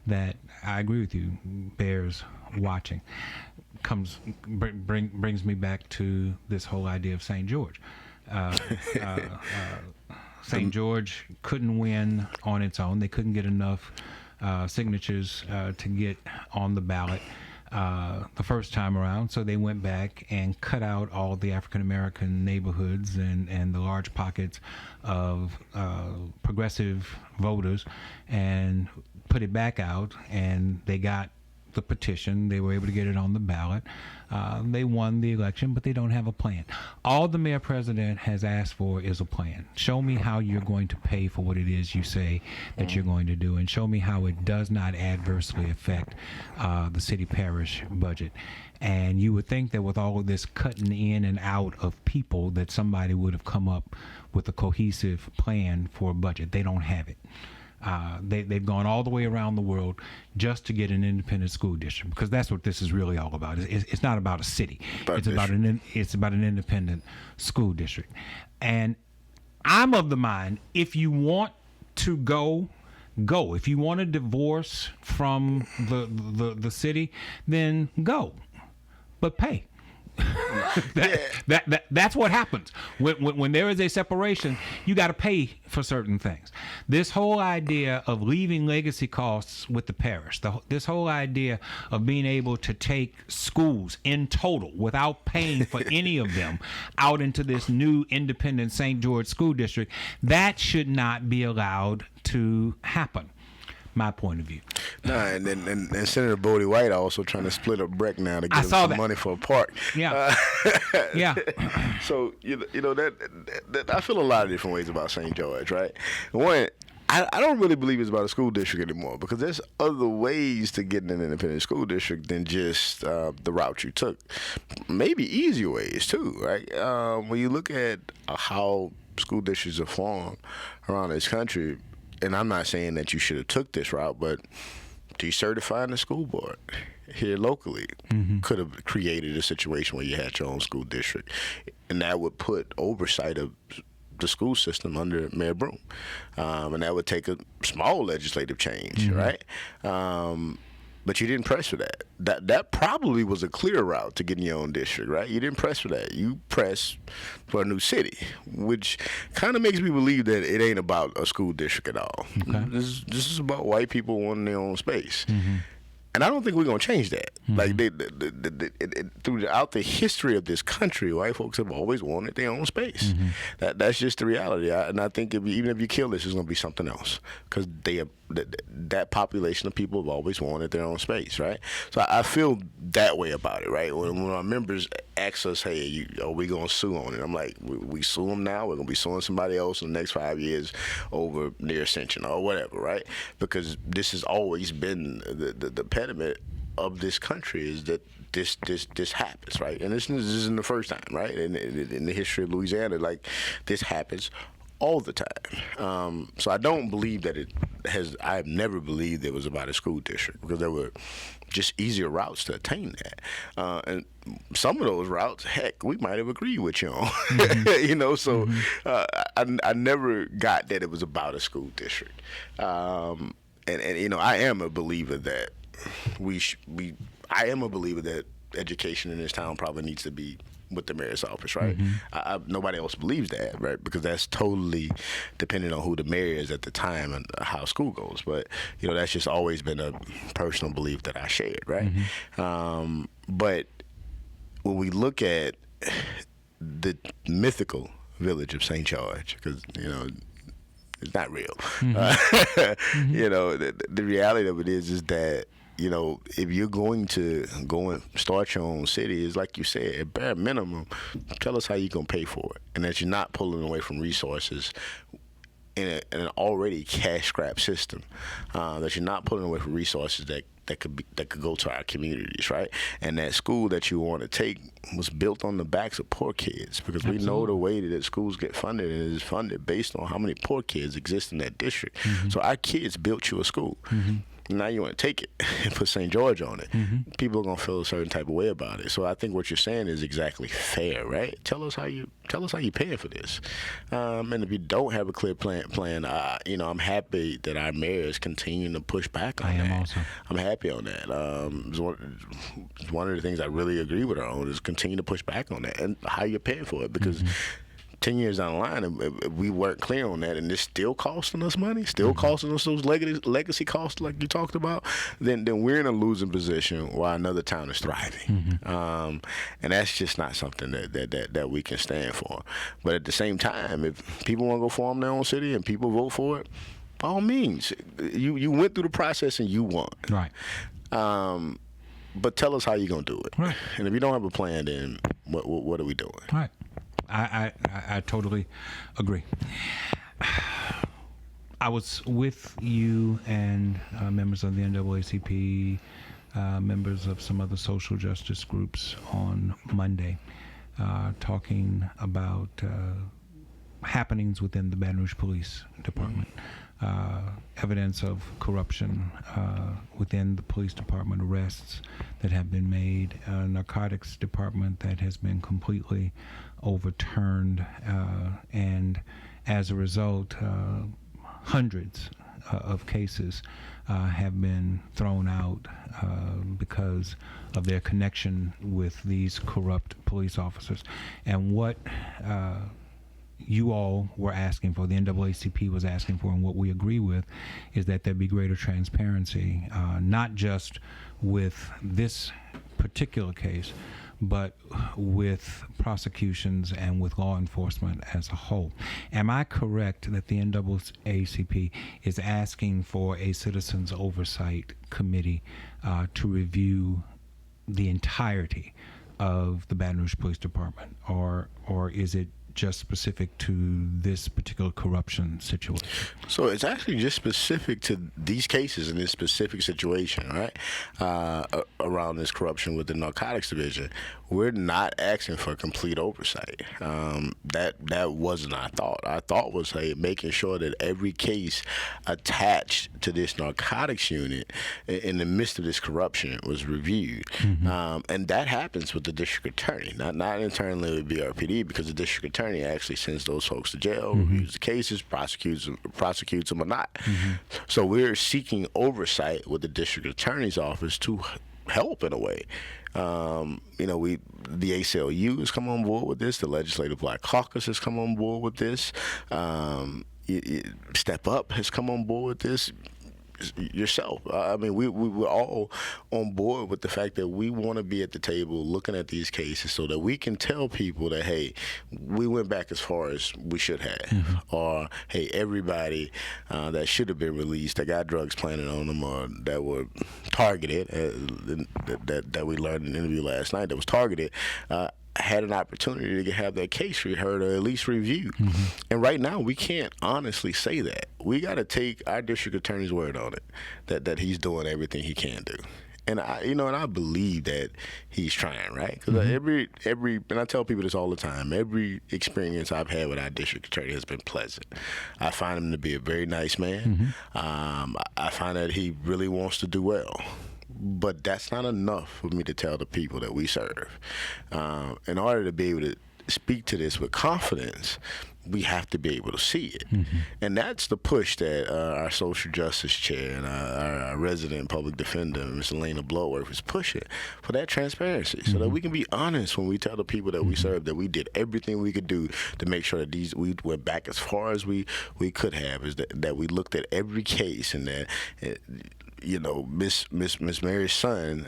that I agree with you, bears watching. Brings me back to this whole idea of St. George. St. George couldn't win on its own. They couldn't get enough signatures to get on the ballot the first time around, so they went back and cut out all the African American neighborhoods and the large pockets of progressive voters and put it back out, and they got the petition. They were able to get it on the ballot. They won the election, but they don't have a plan. All the mayor president has asked for is a plan. Show me how you're going to pay for what it is you say that you're going to do, and show me how it does not adversely affect the city parish budget. And you would think that with all of this cutting in and out of people, that somebody would have come up with a cohesive plan for a budget. They don't have it. They've gone all the way around the world just to get an independent school district, because that's what this is really all about. It's not about a city. It's about an independent school district. And I'm of the mind, if you want to go. If you want a divorce from the city, then go, but pay. That's what happens when there is a separation. You got to pay for certain things. This whole idea of leaving legacy costs with the parish, this whole idea of being able to take schools in total without paying for any of them out into this new independent St. George school district, that should not be allowed to happen. My point of view. And Senator Bodie White also trying to split up Breck now to get him some money for a park. Yeah. Yeah. So you know that I feel a lot of different ways about St. George, right? One, I don't really believe it's about a school district anymore, because there's other ways to get in an independent school district than just the route you took. Maybe easier ways too, right? When you look at how school districts are formed around this country, and I'm not saying that you should have took this route, but decertifying the school board here locally could have created a situation where you had your own school district, and that would put oversight of the school system under Mayor Broom, and that would take a small legislative change, right? But you didn't press for that. That probably was a clear route to getting your own district, right? You didn't press for that. You pressed for a new city, which kind of makes me believe that it ain't about a school district at all. Okay. This is about white people wanting their own space. And I don't think we're going to change that. Like, throughout the history of this country, white folks have always wanted their own space. That's just the reality. And I think even if you kill this, it's going to be something else, because that population of people have always wanted their own space, right? So I feel that way about it, right? When our members ask us, hey, are we going to sue on it? I'm like, we sue them now. We're going to be suing somebody else in the next 5 years over near ascension or whatever, right? Because this has always been the pediment of this country, is that this happens, right? And this isn't the first time, right? In the history of Louisiana, like, this happens all the time. So I don't believe that I've never believed it was about a school district, because there were just easier routes to attain that. And some of those routes, heck, we might have agreed with you on. So I never got that it was about a school district. And I am a believer that I am a believer that education in this town probably needs to be with the mayor's office, right? Nobody else believes that, right? Because that's totally dependent on who the mayor is at the time and how school goes. But that's just always been a personal belief that I shared, right? But when we look at the mythical village of St. George, because it's not real. The reality of it is that if you're going to go and start your own city, it's like you said, at bare minimum, tell us how you're going to pay for it, and that you're not pulling away from resources in an already cash-strapped system, that you're not pulling away from resources that could go to our communities, right? And that school that you want to take was built on the backs of poor kids, because we know the way that schools get funded, and it is funded based on how many poor kids exist in that district. So our kids built you a school. Now you want to take it and put St. George on it. People are going to feel a certain type of way about it. So I think what you're saying is exactly fair, right? Tell us how you paying for this. And if you don't have a clear plan, I'm happy that our mayor is continuing to push back on that. I am also. I'm happy on that. It's one of the things I really agree with her on, is continue to push back on that and how you're paying for it, because 10 years down the line, if we weren't clear on that, and it's still costing us money, still costing us those legacy costs like you talked about, then we're in a losing position while another town is thriving. And that's just not something that we can stand for. But at the same time, if people want to go form their own city and people vote for it, by all means, you went through the process and you won. Right. But tell us how you're going to do it. Right. And if you don't have a plan, then what are we doing? Right. I totally agree. I was with you and members of the NAACP, members of some other social justice groups on Monday, talking about happenings within the Baton Rouge Police Department. evidence of corruption within the police department, arrests that have been made, narcotics department that has been completely overturned, and as a result, hundreds of cases have been thrown out because of their connection with these corrupt police officers. And what you all were asking for, the NAACP was asking for, and what we agree with, is that there be greater transparency, not just with this particular case, but with prosecutions and with law enforcement as a whole. Am I correct that the NAACP is asking for a citizens oversight committee to review the entirety of the Baton Rouge Police Department, or is it just specific to this particular corruption situation? So it's actually just specific to these cases in this specific situation, right? Around this corruption with the narcotics division. We're not asking for complete oversight. That wasn't our thought. Our thought was, hey, making sure that every case attached to this narcotics unit in the midst of this corruption was reviewed. And that happens with the district attorney, not internally with BRPD, because the district attorney actually sends those folks to jail, reviews the cases, prosecutes them or not. So we're seeking oversight with the district attorney's office to help in a way. The ACLU has come on board with this. The Legislative Black Caucus has come on board with this. Step Up has come on board with this. Yourself. I mean, we were all on board with the fact that we want to be at the table looking at these cases so that we can tell people that, hey, we went back as far as we should have. Or, hey, everybody that should have been released, that got drugs planted on them or that were targeted, that we learned in an interview last night, that was targeted, had an opportunity to have their case reheard or at least reviewed. And right now, we can't honestly say that. We got to take our district attorney's word on it, that he's doing everything he can do. And I believe that he's trying, right? Because and I tell people this all the time, every experience I've had with our district attorney has been pleasant. I find him to be a very nice man. I find that he really wants to do well. But that's not enough for me to tell the people that we serve. In order to be able to speak to this with confidence, we have to be able to see it. And that's the push that our social justice chair and our resident public defender, Ms. Elena Bloodworth, is pushing for that transparency so that we can be honest when we tell the people that we serve that we did everything we could do to make sure that we went back as far as we could have, is that we looked at every case and that Miss Mary's son,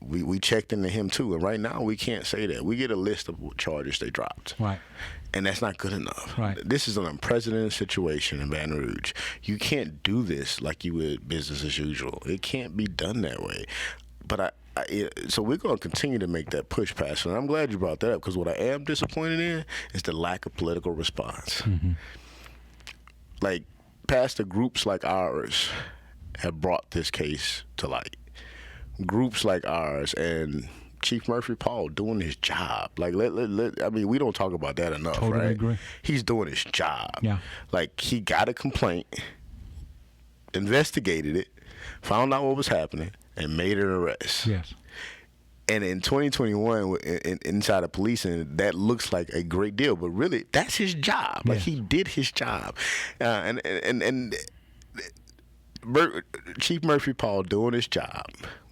we checked into him too. And right now we can't say that. We get a list of charges they dropped. Right. And that's not good enough. Right. This is an unprecedented situation in Baton Rouge. You can't do this like you would business as usual. It can't be done that way. But so we're going to continue to make that push, Pastor. And I'm glad you brought that up, because what I am disappointed in is the lack of political response. Like, Pastor, groups like ours have brought this case to light. Groups like ours and Chief Murphy Paul doing his job. Like, we don't talk about that enough, totally right? Agree. He's doing his job. Yeah. Like, he got a complaint, investigated it, found out what was happening, and made an arrest. Yes. And in 2021, inside of policing, that looks like a great deal, but really, that's his job. Like, he did his job, and Chief Murphy Paul doing his job.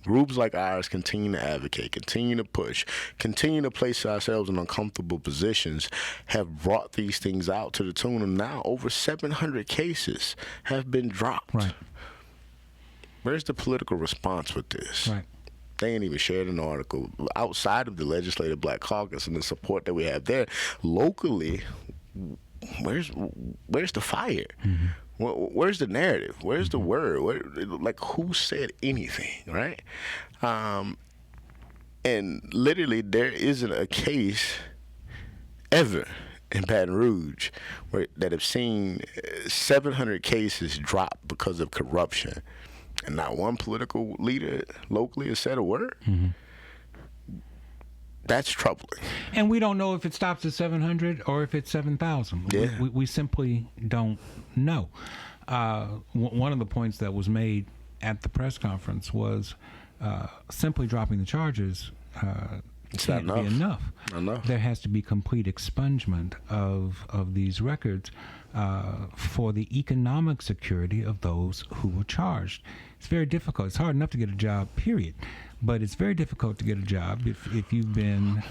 Groups like ours continue to advocate, continue to push, continue to place ourselves in uncomfortable positions, have brought these things out to the tune of now over 700 cases have been dropped. Right. Where's the political response with this? Right. They ain't even shared an article outside of the Legislative Black Caucus and the support that we have there. Locally, where's the fire? Where's the narrative? Where's the word? Who said anything, right? And literally, there isn't a case ever in Baton Rouge that have seen 700 cases drop because of corruption, and not one political leader locally has said a word. That's troubling. And we don't know if it stops at 700 or if it's 7,000. Yeah. We simply don't know. One of the points that was made at the press conference was simply dropping the charges can't be enough. There has to be complete expungement of these records for the economic security of those who were charged. It's very difficult. It's hard enough to get a job, period. But it's very difficult to get a job if you've been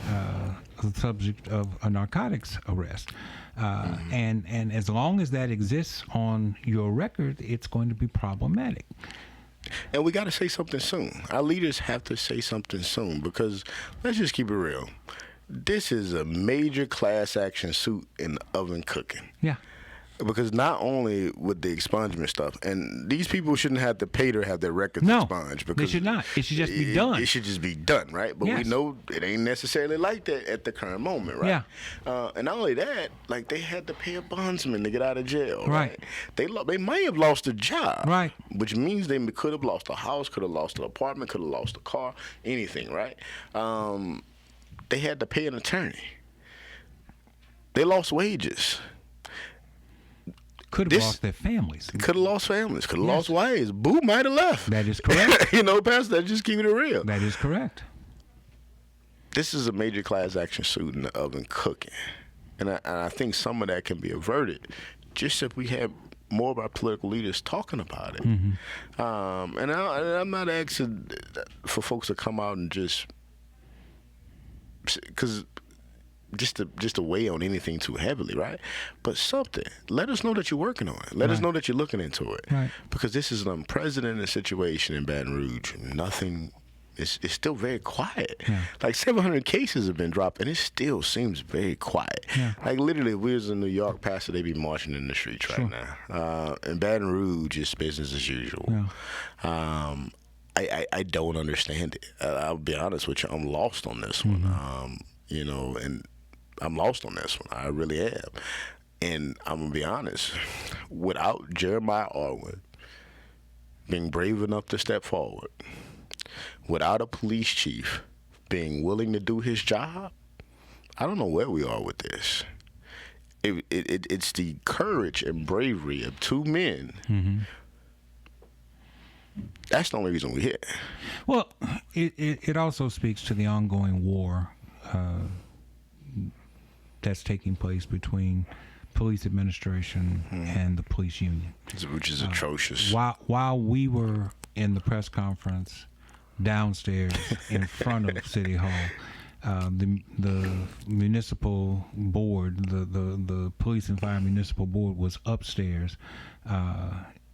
the subject of a narcotics arrest. And as long as that exists on your record, it's going to be problematic. And we got to say something soon. Our leaders have to say something soon, because let's just keep it real. This is a major class action suit in the oven cooking. Yeah. Because not only with the expungement stuff, and these people shouldn't have to pay to have their records expunged. Because they should not. It should just be done. It should just be done, right? But we know it ain't necessarily like that at the current moment, right? Yeah. And not only that, like, they had to pay a bondsman to get out of jail, right? They might have lost a job, right? Which means they could have lost a house, could have lost an apartment, could have lost a car, anything, right? They had to pay an attorney. They lost wages. Could have lost their families. Could have lost families. Could have lost wives. Boo might have left. That is correct. Pastor, just keeping it real. That is correct. This is a major class action suit in the oven cooking. And I think some of that can be averted just if we have more of our political leaders talking about it. Mm-hmm. And I'm not asking for folks to come out and just, because just to weigh on anything too heavily, right? But something. Let us know that you're working on it. Let us know that you're looking into it. Right. Because this is an unprecedented situation in Baton Rouge. Nothing. It's still very quiet. Yeah. Like 700 cases have been dropped, and it still seems very quiet. Yeah. Like literally, if we was in New York, Pastor, they'd be marching in the streets right now. In Baton Rouge, it's business as usual. Yeah. I don't understand it. I'll be honest with you. I'm lost on this one. And I'm lost on this one. I really am. And I'm going to be honest. Without Jeremiah Arwen being brave enough to step forward, without a police chief being willing to do his job, I don't know where we are with this. It's the courage and bravery of two men. Mm-hmm. That's the only reason we're here. Well, it also speaks to the ongoing war that's taking place between police administration and the police union, which is atrocious. While we were in the press conference downstairs in front of City Hall, the municipal board, the police and fire municipal board, was upstairs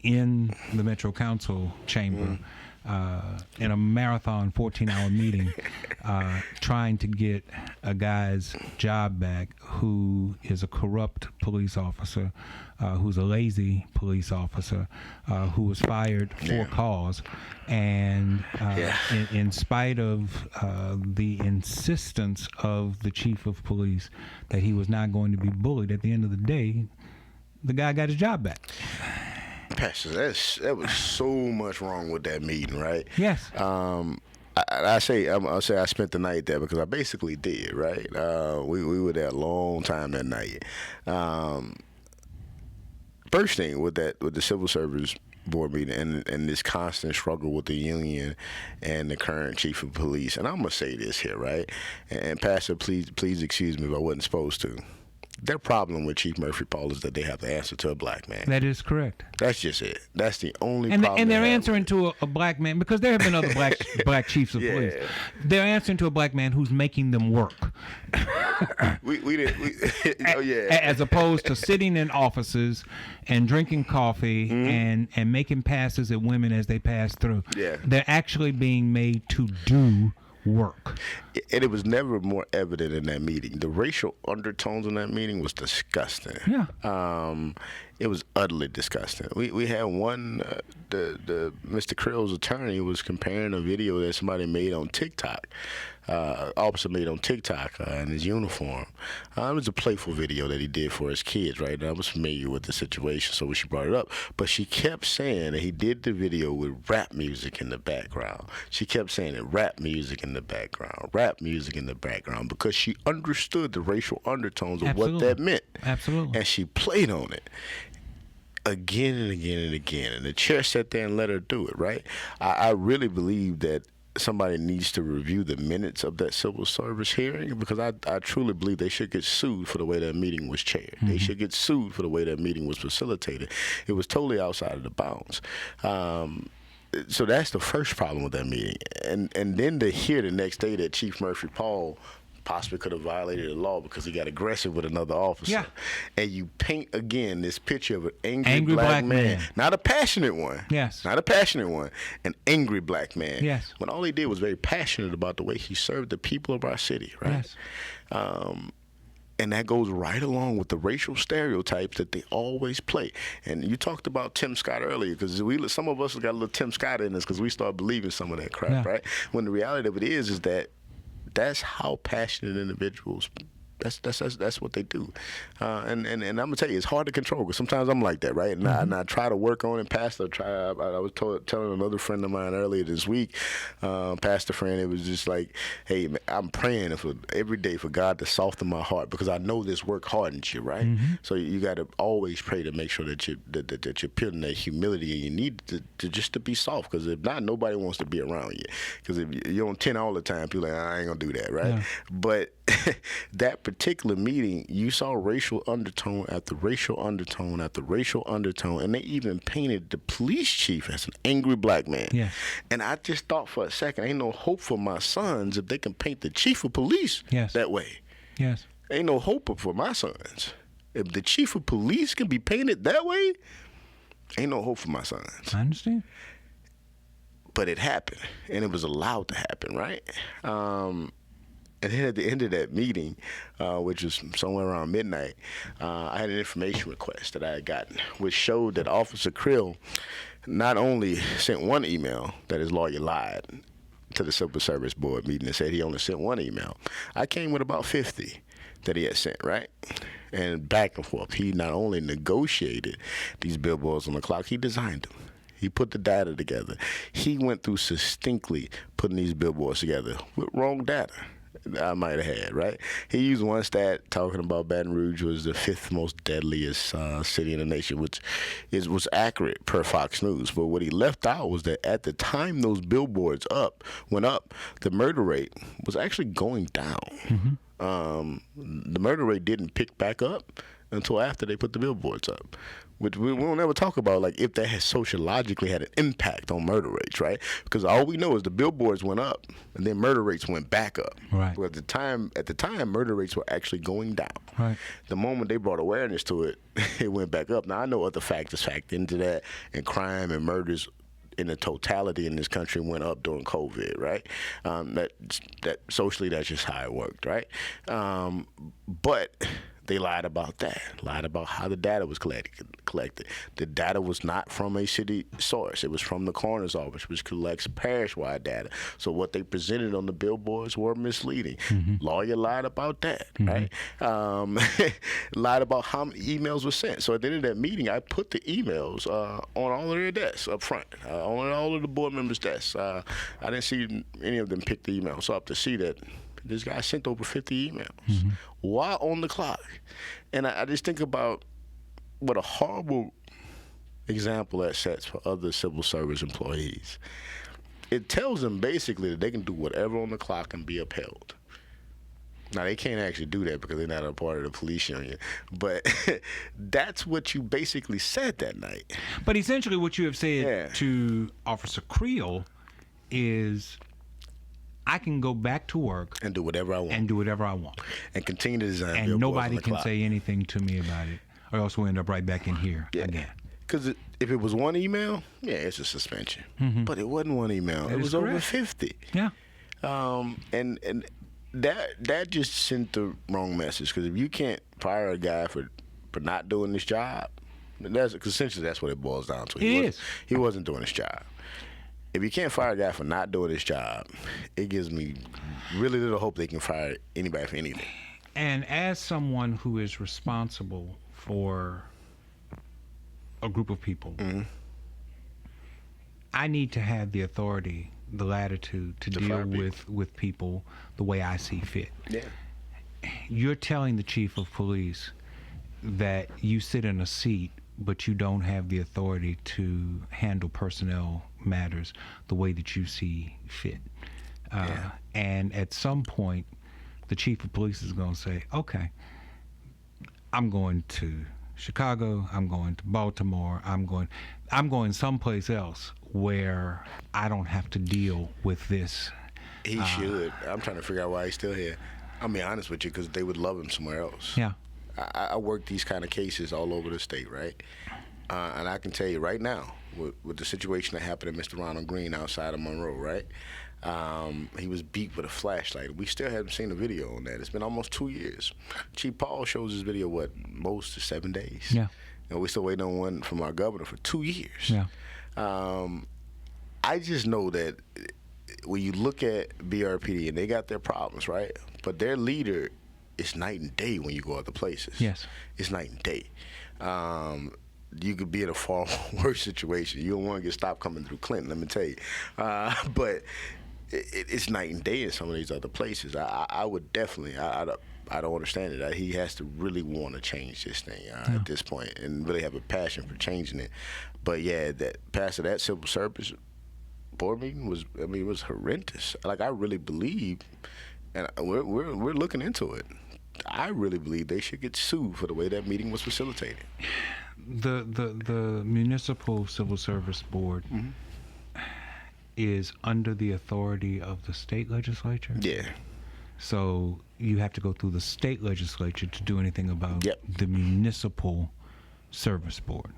in the Metro Council chamber in a marathon 14-hour meeting, trying to get a guy's job back who is a corrupt police officer, who's a lazy police officer, who was fired for cause. And in spite of the insistence of the chief of police that he was not going to be bullied, at the end of the day, the guy got his job back. Pastor, that was so much wrong with that meeting, right? Yes. I'll say I spent the night there because I basically did, right? We were there a long time that night. First thing with the civil service board meeting and this constant struggle with the union and the current chief of police, and I'm gonna say this here, right? And Pastor, please excuse me if I wasn't supposed to. Their problem with Chief Murphy Paul is that they have to answer to a black man. That is correct. That's just it. That's the only problem. And they're answering to a black man, because there have been other black chiefs of police. They're answering to a black man who's making them work. As opposed to sitting in offices and drinking coffee and making passes at women as they pass through. Yeah. They're actually being made to do work. And it was never more evident in that meeting. The racial undertones in that meeting was disgusting. Yeah. It was utterly disgusting. We had one, the Mr. Krill's attorney was comparing a video that somebody made on TikTok, officer made on TikTok in his uniform. It was a playful video that he did for his kids, right? And I was familiar with the situation, so when she brought it up, but she kept saying that he did the video with rap music in the background. She kept saying it, rap music in the background, rap music in the background, because she understood the racial undertones of what that meant. Absolutely. And she played on it. again and again and again, and the chair sat there and let her do it, right? I really believe that somebody needs to review the minutes of that civil service hearing, because I truly believe they should get sued for the way that meeting was chaired. They should get sued for the way that meeting was facilitated. It was totally outside of the bounds. So that's the first problem with that meeting. And then to hear the next day that Chief Murphy Paul possibly could have violated the law because he got aggressive with another officer. Yeah. And you paint, again, this picture of an angry black man. Not a passionate one. Yes. Not a passionate one. An angry black man. Yes. When all he did was very passionate about the way he served the people of our city, right? Yes. And that goes right along with the racial stereotypes that they always play. And you talked about Tim Scott earlier, because some of us got a little Tim Scott in us because we start believing some of that crap, right? When the reality of it is that that's how passionate individuals. That's what they do, and I'm gonna tell you, it's hard to control, because sometimes I'm like that, right? And, I try to work on it. Pastor, I was telling another friend of mine earlier this week, pastor friend, it was just like, hey, man, I'm praying every day for God to soften my heart, because I know this work hardens you, right? So you got to always pray to make sure that you're putting that humility, and you need to be soft, because if not, nobody wants to be around you. Because if you're on 10 all the time, people are like, I ain't gonna do that, right? Yeah. But that particular meeting, you saw racial undertone after racial undertone after racial undertone, and they even painted the police chief as an angry black man. Yeah. And I just thought for a second, ain't no hope for my sons if they can paint the chief of police that way. Yes. Ain't no hope for my sons. If the chief of police can be painted that way, ain't no hope for my sons. I understand. But it happened, and it was allowed to happen, right? And then at the end of that meeting, which was somewhere around midnight, I had an information request that I had gotten, which showed that Officer Krill not only sent one email that his lawyer lied to the Civil Service Board meeting and said he only sent one email. I came with about 50 that he had sent, right? And back and forth. He not only negotiated these billboards on the clock, he designed them. He put the data together. He went through succinctly putting these billboards together with wrong data I might have had, right? He used one stat talking about Baton Rouge was the 5th most deadliest city in the nation, which was accurate per Fox News. But what he left out was that at the time those billboards went up, the murder rate was actually going down. The murder rate didn't pick back up until after they put the billboards up, which we won't ever talk about, like if that has sociologically had an impact on murder rates, right? Because all we know is the billboards went up and then murder rates went back up. Right. But at the time, murder rates were actually going down. Right. The moment they brought awareness to it, it went back up. Now I know other factors factor into that, and crime and murders in the totality in this country went up during COVID, right? That socially, that's just how it worked, right? But they lied about that, lied about how the data was collected. The data was not from a city source. It was from the coroner's office, which collects parish-wide data. So what they presented on the billboards were misleading. Lawyer lied about that, right? Lied about how many emails were sent. So at the end of that meeting, I put the emails on all of their desks up front, on all of the board members' desks. I didn't see any of them pick the emails up to see that this guy sent over 50 emails while on the clock. And I just think about what a horrible example that sets for other civil service employees. It tells them basically that they can do whatever on the clock and be upheld. Now, they can't actually do that because they're not a part of the police union. But that's what you basically said that night. But essentially what you have said to Officer Creel is, I can go back to work and do whatever I want. And continue to design billboards. And nobody can say anything to me about it, or else we'll end up right back in here again. Because if it was one email, it's a suspension. But it wasn't one email. It was over 50. Yeah. And that just sent the wrong message. Because if you can't fire a guy for not doing this job, cause essentially that's what it boils down to. He wasn't doing his job. If you can't fire a guy for not doing his job, it gives me really little hope they can fire anybody for anything. And as someone who is responsible for a group of people, I need to have the authority, the latitude to deal with people the way I see fit. Yeah. You're telling the chief of police that you sit in a seat but you don't have the authority to handle personnel matters the way that you see fit. And at some point, the chief of police is going to say, okay, I'm going to Chicago, I'm going to Baltimore, I'm going someplace else where I don't have to deal with this. He should. I'm trying to figure out why he's still here. I'll be honest with you, because they would love him somewhere else. Yeah. I work these kind of cases all over the state, right? And I can tell you right now, with the situation that happened to Mr. Ronald Green outside of Monroe, right? He was beat with a flashlight. We still haven't seen a video on that. It's been almost 2 years. Chief Paul shows his video, most of 7 days. Yeah. And we're still waiting on one from our governor for 2 years. Yeah. I just know that when you look at BRPD, and they got their problems, right? But their leader is night and day when you go other places. Yes. It's night and day. You could be in a far worse situation. You don't want to get stopped coming through Clinton, let me tell you. But it's night and day in some of these other places. I would definitely, I don't understand it. He has to really want to change this thing at this point and really have a passion for changing it. But yeah, that civil service board meeting was, it was horrendous. Like, I really believe, and we're looking into it, I really believe they should get sued for the way that meeting was facilitated. The Municipal Civil Service Board is under the authority of the state legislature. Yeah. So you have to go through the state legislature to do anything about the Municipal Service Board.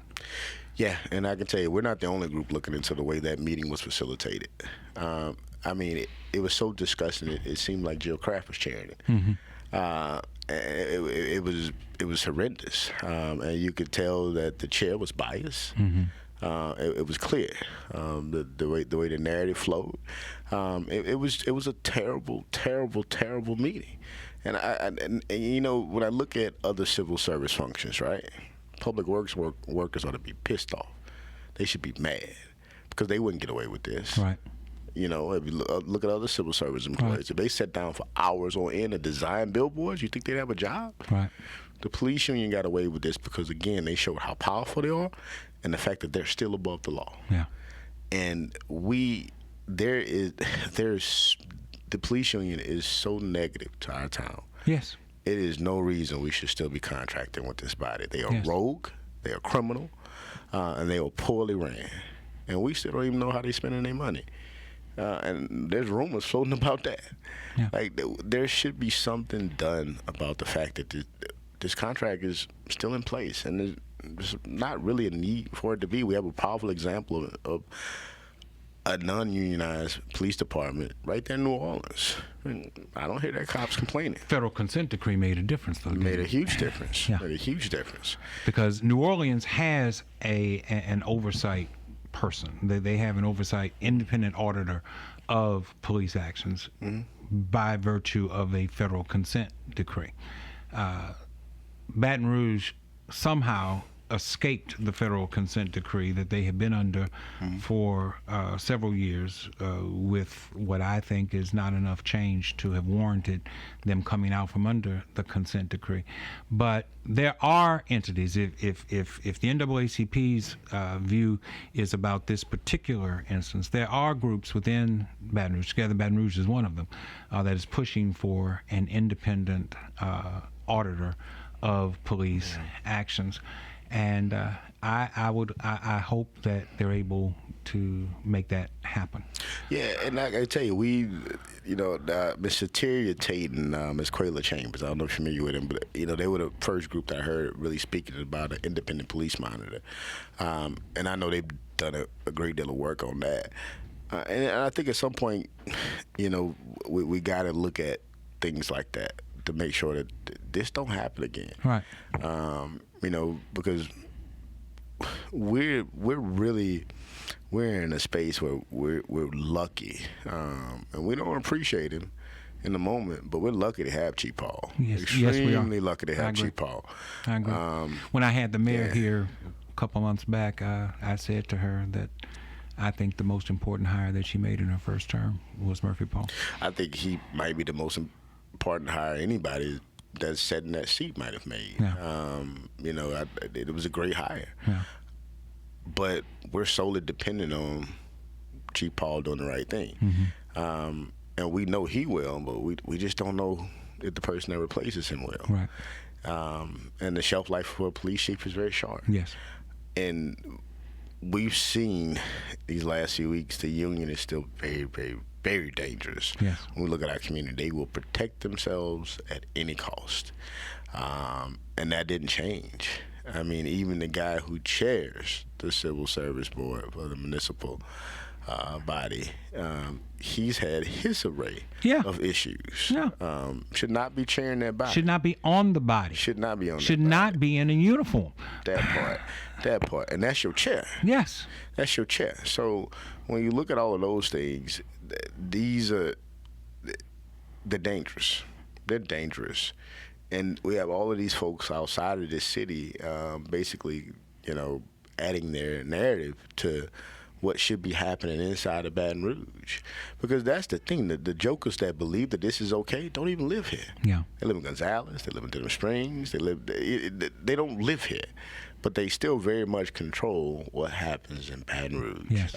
Yeah, and I can tell you, we're not the only group looking into the way that meeting was facilitated. It was so disgusting. It seemed like Jill Craft was chairing it. It was horrendous, and you could tell that the chair was biased. It was clear the way the narrative flowed. It was a terrible, terrible, terrible meeting. And you know, when I look at other civil service functions, right, public works workers ought to be pissed off. They should be mad because they wouldn't get away with this. Right. You know, if you look at other civil service employees, if they sat down for hours on end and design billboards, you think they'd have a job? Right. The police union got away with this because, again, they showed how powerful they are and the fact that they're still above the law. Yeah. And the police union is so negative to our town. Yes. It is no reason we should still be contracting with this body. They are rogue, they are criminal, and they are poorly ran. And we still don't even know how they're spending their money. And there's rumors floating about that. Yeah. Like, there should be something done about the fact that this contract is still in place, and there's not really a need for it to be. We have a powerful example of a non-unionized police department right there in New Orleans. I don't hear that cops complaining. Federal consent decree made a difference, though. Made a huge difference. Yeah. Made a huge difference. Because New Orleans has an oversight person. They have an oversight independent auditor of police actions by virtue of a federal consent decree. Baton Rouge somehow escaped the federal consent decree that they had been under for several years with what I think is not enough change to have warranted them coming out from under the consent decree. But there are entities, if the NAACP's view is about this particular instance, there are groups within Baton Rouge, Together Baton Rouge is one of them, that is pushing for an independent auditor of police actions. And I hope that they're able to make that happen. Yeah, and I tell you, Ms. Soteria Tate and Ms. Quayla Chambers, I don't know if you're familiar with them, but they were the first group that I heard really speaking about an independent police monitor. And I know they've done a great deal of work on that. And I think at some point, we got to look at things like that to make sure that this don't happen again. Right. Because we're in a space where we're lucky, and we don't appreciate him in the moment, but we're lucky to have Chief Paul. Extremely lucky to have Chief Paul. I agree. When I had the mayor here a couple months back, I said to her that I think the most important hire that she made in her first term was Murphy Paul. I think he might be the most important hire anybody that's sat in that seat might have made. Yeah. It was a great hire. Yeah. But we're solely dependent on Chief Paul doing the right thing. Mm-hmm. And we know he will, but we just don't know if the person that replaces him will. Right. And the shelf life for a police chief is very short. Yes. And we've seen these last few weeks the union is still very, very, very dangerous. Yes. When we look at our community, they will protect themselves at any cost. And that didn't change. I mean, even the guy who chairs the Civil Service Board for the municipal body, he's had his array of issues. Yeah. Should not be chairing that body. Should not be on the body. Should not be on Should that not body. be in a uniform. That part. And that's your chair. Yes. That's your chair. So when you look at all of those things, they're dangerous. They're dangerous. And we have all of these folks outside of this city basically, adding their narrative to what should be happening inside of Baton Rouge. Because that's the thing. The jokers that believe that this is okay don't even live here. Yeah. They live in Gonzales. They live in Denham Springs. They don't live here. But they still very much control what happens in Baton Rouge. Yes.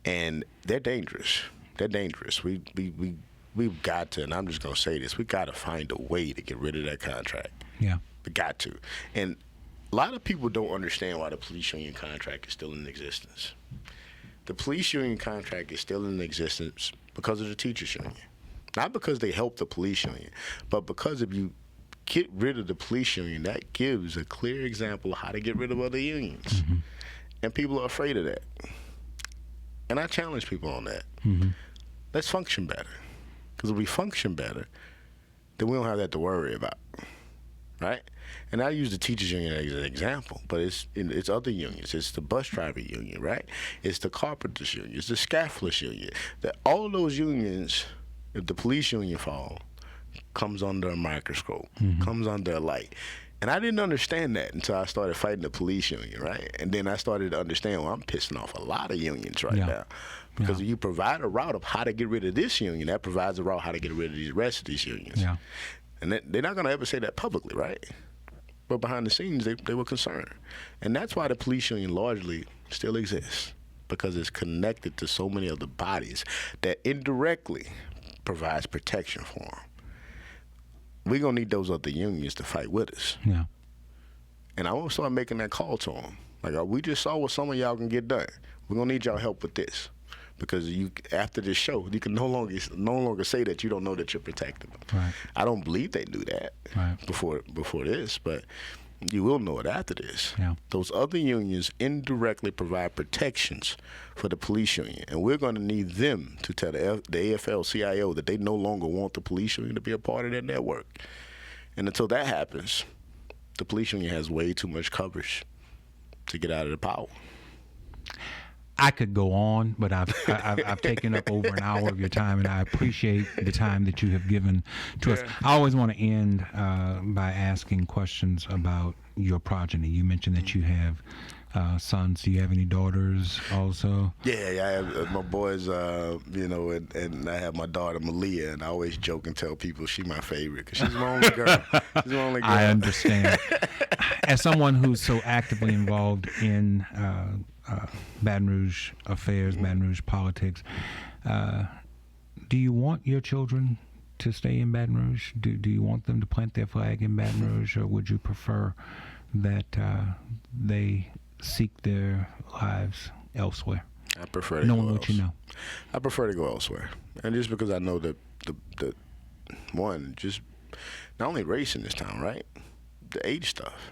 And they're dangerous. They're dangerous. We've got to, and I'm just going to say this, we've got to find a way to get rid of that contract. Yeah. We got to. And a lot of people don't understand why the police union contract is still in existence. The police union contract is still in existence because of the teachers union. Not because they help the police union, but because if you get rid of the police union, that gives a clear example of how to get rid of other unions. Mm-hmm. And people are afraid of that. And I challenge people on that. Mm-hmm. Let's function better. Because if we function better, then we don't have that to worry about, right? And I use the teachers union as an example, but it's other unions. It's the bus driver union, right? It's the carpenters union. It's the scaffolders union. All of those unions, if the police union fall, comes under a microscope, comes under a light. And I didn't understand that until I started fighting the police union, right? And then I started to understand, I'm pissing off a lot of unions right now. Because if you provide a route of how to get rid of this union, that provides a route how to get rid of the rest of these unions. Yeah. And they're not going to ever say that publicly, right? But behind the scenes, they were concerned. And that's why the police union largely still exists, because it's connected to so many other bodies that indirectly provides protection for them. We're going to need those other unions to fight with us. Yeah. And I want to start making that call to them. Like, we just saw what some of y'all can get done. We're going to need y'all help with this. Because after this show, you can no longer say that you don't know that you're protecting them. Right. I don't believe they knew that before this, but you will know it after this. Yeah. Those other unions indirectly provide protections for the police union, and we're going to need them to tell the AFL-CIO that they no longer want the police union to be a part of their network. And until that happens, the police union has way too much coverage to get out of the power. I could go on, but I've taken up over an hour of your time, and I appreciate the time that you have given to us. I always want to end by asking questions about your progeny. You mentioned that you have sons. Do you have any daughters also? Yeah, I have my boys, and I have my daughter Malia, and I always joke and tell people she's my favorite because she's my only girl. She's my only girl. I understand. As someone who's so actively involved in Baton Rouge affairs, Baton Rouge politics, do you want your children to stay in Baton Rouge? Do you want them to plant their flag in Baton Rouge, or would you prefer that they seek their lives elsewhere? I prefer to knowing go what you know. I prefer to go elsewhere, and just because I know that the one, just not only race in this town, right? The age stuff.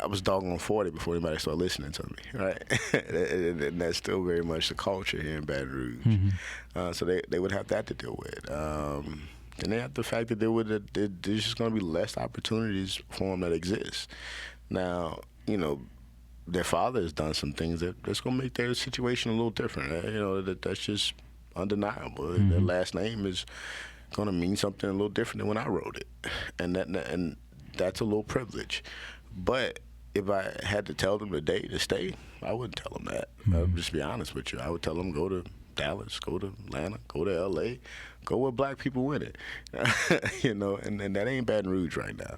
I was doggone 40 before anybody started listening to me, right? and that's still very much the culture here in Baton Rouge. Mm-hmm. So they would have that to deal with. And they have the fact that there's just going to be less opportunities for them that exist. Now, their father has done some things that's going to make their situation a little different. That's just undeniable. Mm-hmm. Their last name is going to mean something a little different than when I wrote it. And that's a little privilege. But if I had to tell them today to stay, I wouldn't tell them that. Mm-hmm. I'll just be honest with you. I would tell them go to Dallas, go to Atlanta, go to L.A., go where black people win it. And that ain't Baton Rouge right now.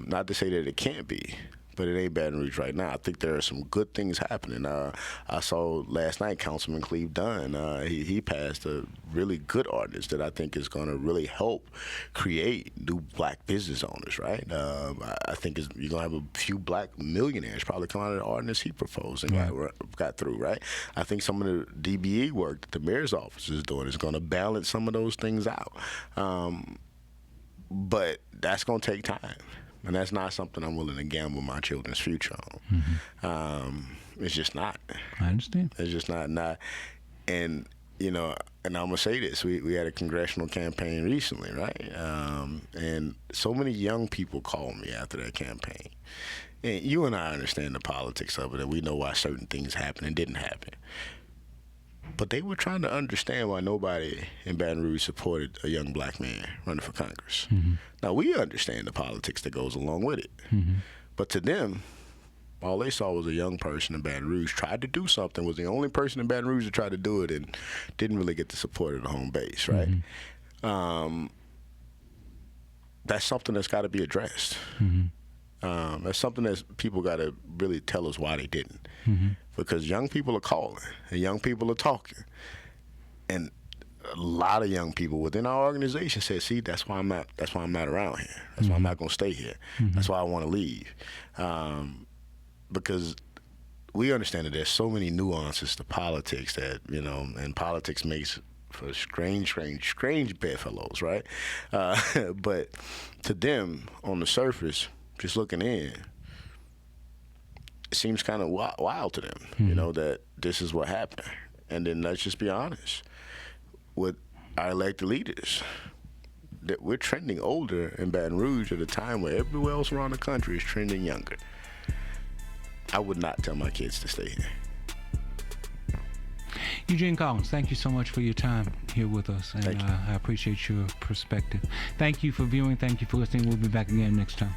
Not to say that it can't be, but it ain't Baton Rouge right now. I think there are some good things happening. I saw last night Councilman Cleve Dunn. He passed a really good ordinance that I think is going to really help create new black business owners, right? I think you're going to have a few black millionaires probably come out of the ordinance he proposed and got through, right? I think some of the DBE work that the mayor's office is doing is going to balance some of those things out. But that's going to take time. And that's not something I'm willing to gamble my children's future on. It's just not. I understand. It's just not. And, and I'm going to say this. We had a congressional campaign recently, right? And so many young people called me after that campaign. And you and I understand the politics of it, and we know why certain things happened and didn't happen. But they were trying to understand why nobody in Baton Rouge supported a young black man running for Congress. Now, we understand the politics that goes along with it. But to them, all they saw was a young person in Baton Rouge tried to do something, was the only person in Baton Rouge that tried to do it and didn't really get the support of the home base, right? That's something that's got to be addressed. That's something that people got to really tell us why they didn't. Because young people are calling and young people are talking. And a lot of young people within our organization said, see, that's why I'm not around here. That's why I'm not going to stay here. That's why I want to leave. Because we understand that there's so many nuances to politics that, and politics makes for strange bedfellows, right? But to them, on the surface, just looking in, it seems kind of wild to them, that this is what happened. And then let's just be honest with our elected leaders, that we're trending older in Baton Rouge at a time where everywhere else around the country is trending younger. I would not tell my kids to stay here. Eugene Collins, thank you so much for your time here with us, and I appreciate your perspective. Thank you for viewing. Thank you for listening. We'll be back again next time.